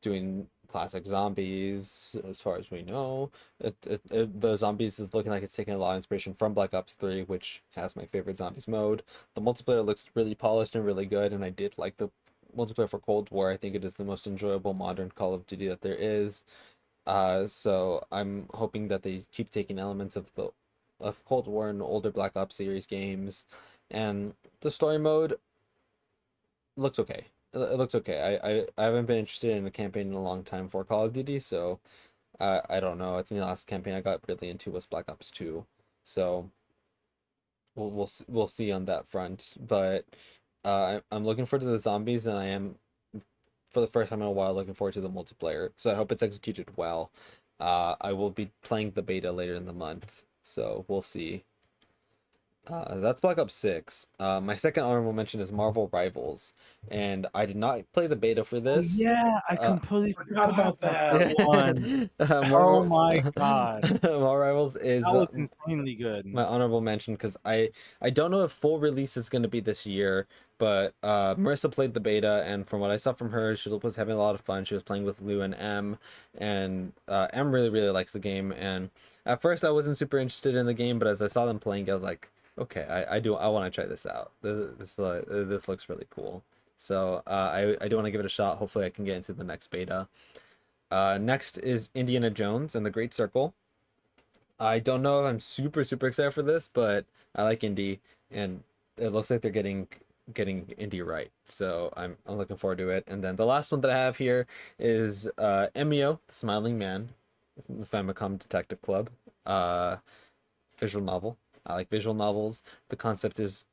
doing classic zombies as far as we know. The zombies is looking like it's taking a lot of inspiration from Black Ops 3, which has my favorite zombies mode. The multiplayer looks really polished and really good, and I did like the multiplayer for Cold War. I think it is the most enjoyable modern Call of Duty that there is. So I'm hoping that they keep taking elements of Cold War and older Black Ops series games, and the story mode looks okay. it looks okay. I haven't been interested in a campaign in a long time for Call of Duty, so I don't know. I think the last campaign I got really into was Black Ops 2. So we'll see on that front. But I'm looking forward to the zombies, and I am for the first time in a while looking forward to the multiplayer. So I hope it's executed well. I will be playing the beta later in the month, so we'll see. That's Black Ops 6. My second honorable mention is Marvel Rivals, and I did not play the beta for Oh this. yeah, I Uh, completely Forgot forgot about about that. that one. Oh Marvel my god, Marvel Rivals is that was insanely good. my honorable mention because I don't know if full release is going to be this year, but Marissa played the beta, and from what I saw from her, she was having a lot of fun. She was playing with Lou and M, and M really likes the game. And at first I wasn't super interested in the game, but as I saw them playing, I was like, okay, I want to try this out. This looks really cool. So I do want to give it a shot. Hopefully I can get into the next beta. Next is Indiana Jones and the Great Circle. I don't know if I'm super excited for this, but I like indie, and it looks like they're getting indie right. So I'm looking forward to it. And then the last one that I have here is Emio, the Smiling Man, from the Famicom Detective Club. Uh, Visual novel. I like visual novels. The concept is,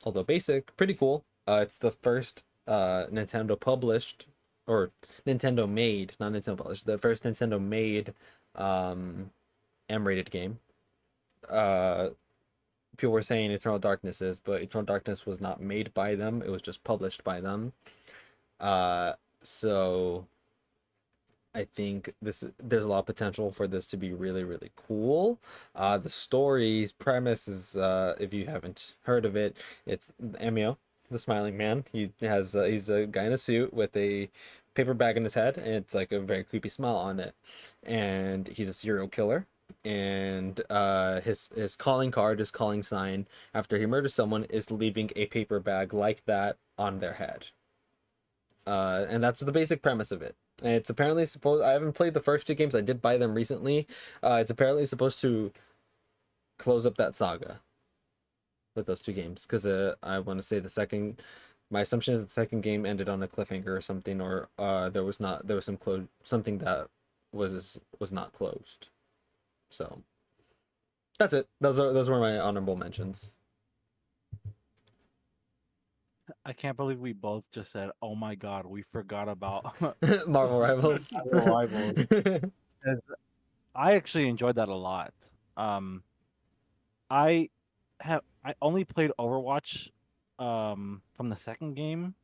although basic, pretty cool. It's the first Nintendo published or Nintendo made, not Nintendo published, the first Nintendo made um M-rated game. Uh, People were saying Eternal Darkness is, but Eternal Darkness was not made by them. It was just published by them. Uh, so I think there's a lot of potential for this to be really cool. The story's premise is, if you haven't heard of it, it's Emio, the Smiling Man. He's a guy in a suit with a paper bag in his head, and it's like a very creepy smile on it. And he's a serial killer. And his calling card, his calling sign, after he murders someone, is leaving a paper bag like that on their head. And that's the basic premise of it. And it's apparently supposed. I haven't played the first two games. I did buy them recently. It's apparently supposed to close up that saga with those two games because I want to say the second. My assumption is the second game ended on a cliffhanger or something, or there was something that was not closed. So that's it. Those were my honorable mentions. I can't believe we both just said, "Oh my god, we forgot about Marvel Rivals. Marvel Rivals." 'Cause I actually enjoyed that a lot. Um, I only played Overwatch from the second game,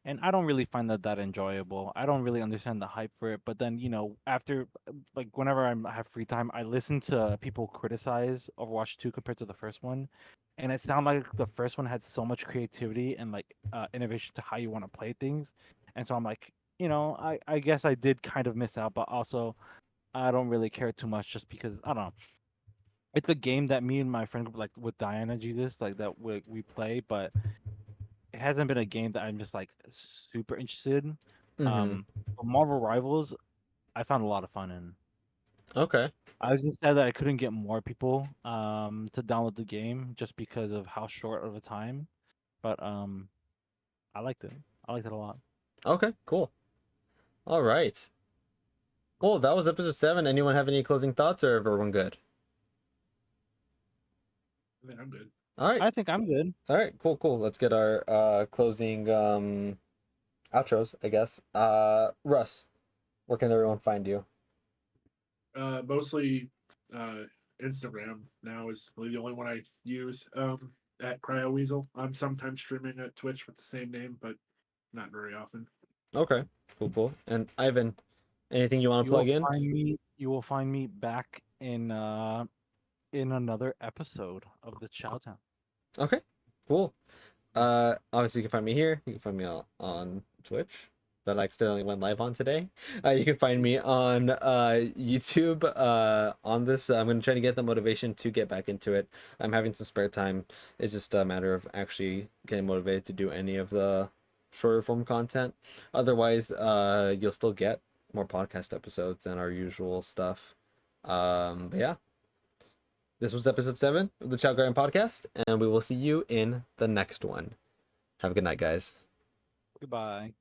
and I don't really find that enjoyable. I don't really understand the hype for it. But then, after like whenever I have free time, I listen to people criticize Overwatch 2 compared to the first one, and it sounded like the first one had so much creativity and like innovation to how you want to play things. And so I'm like, I guess I did kind of miss out, but also I don't really care too much just because I don't know. It's a game that me and my friend group, like with Diana Jesus, like that we play, but it hasn't been a game that I'm just like super interested in. Hmm. But Marvel Rivals, I found a lot of fun in. Okay. I was just sad that I couldn't get more people to download the game just because of how short of a time. But I liked it. I liked it a lot. Okay. Cool. All right. Well, that was episode 7. Anyone have any closing thoughts, or everyone good? I think I'm good. All right. I think I'm good. All right. Cool. Let's get our closing outros, I guess. Russ, where can everyone find you? Mostly Instagram now is really the only one I use. At CryoWeasel. I'm sometimes streaming at Twitch with the same name, but not very often. Okay. Cool. And Ivan, anything you want to You will plug in? find me. You will find me back in another episode of the Chowtown. Okay. Cool. Obviously you can find me here. You can find me on Twitch that I accidentally went live on today. You can find me on YouTube on this. I'm gonna try to get the motivation to get back into it. I'm having some spare time. It's just a matter of actually getting motivated to do any of the shorter form content. Otherwise, you'll still get more podcast episodes and our usual stuff. But yeah, this was episode 7 of the Chao Garden Podcast, and we will see you in the next one. Have a good night, guys. Goodbye.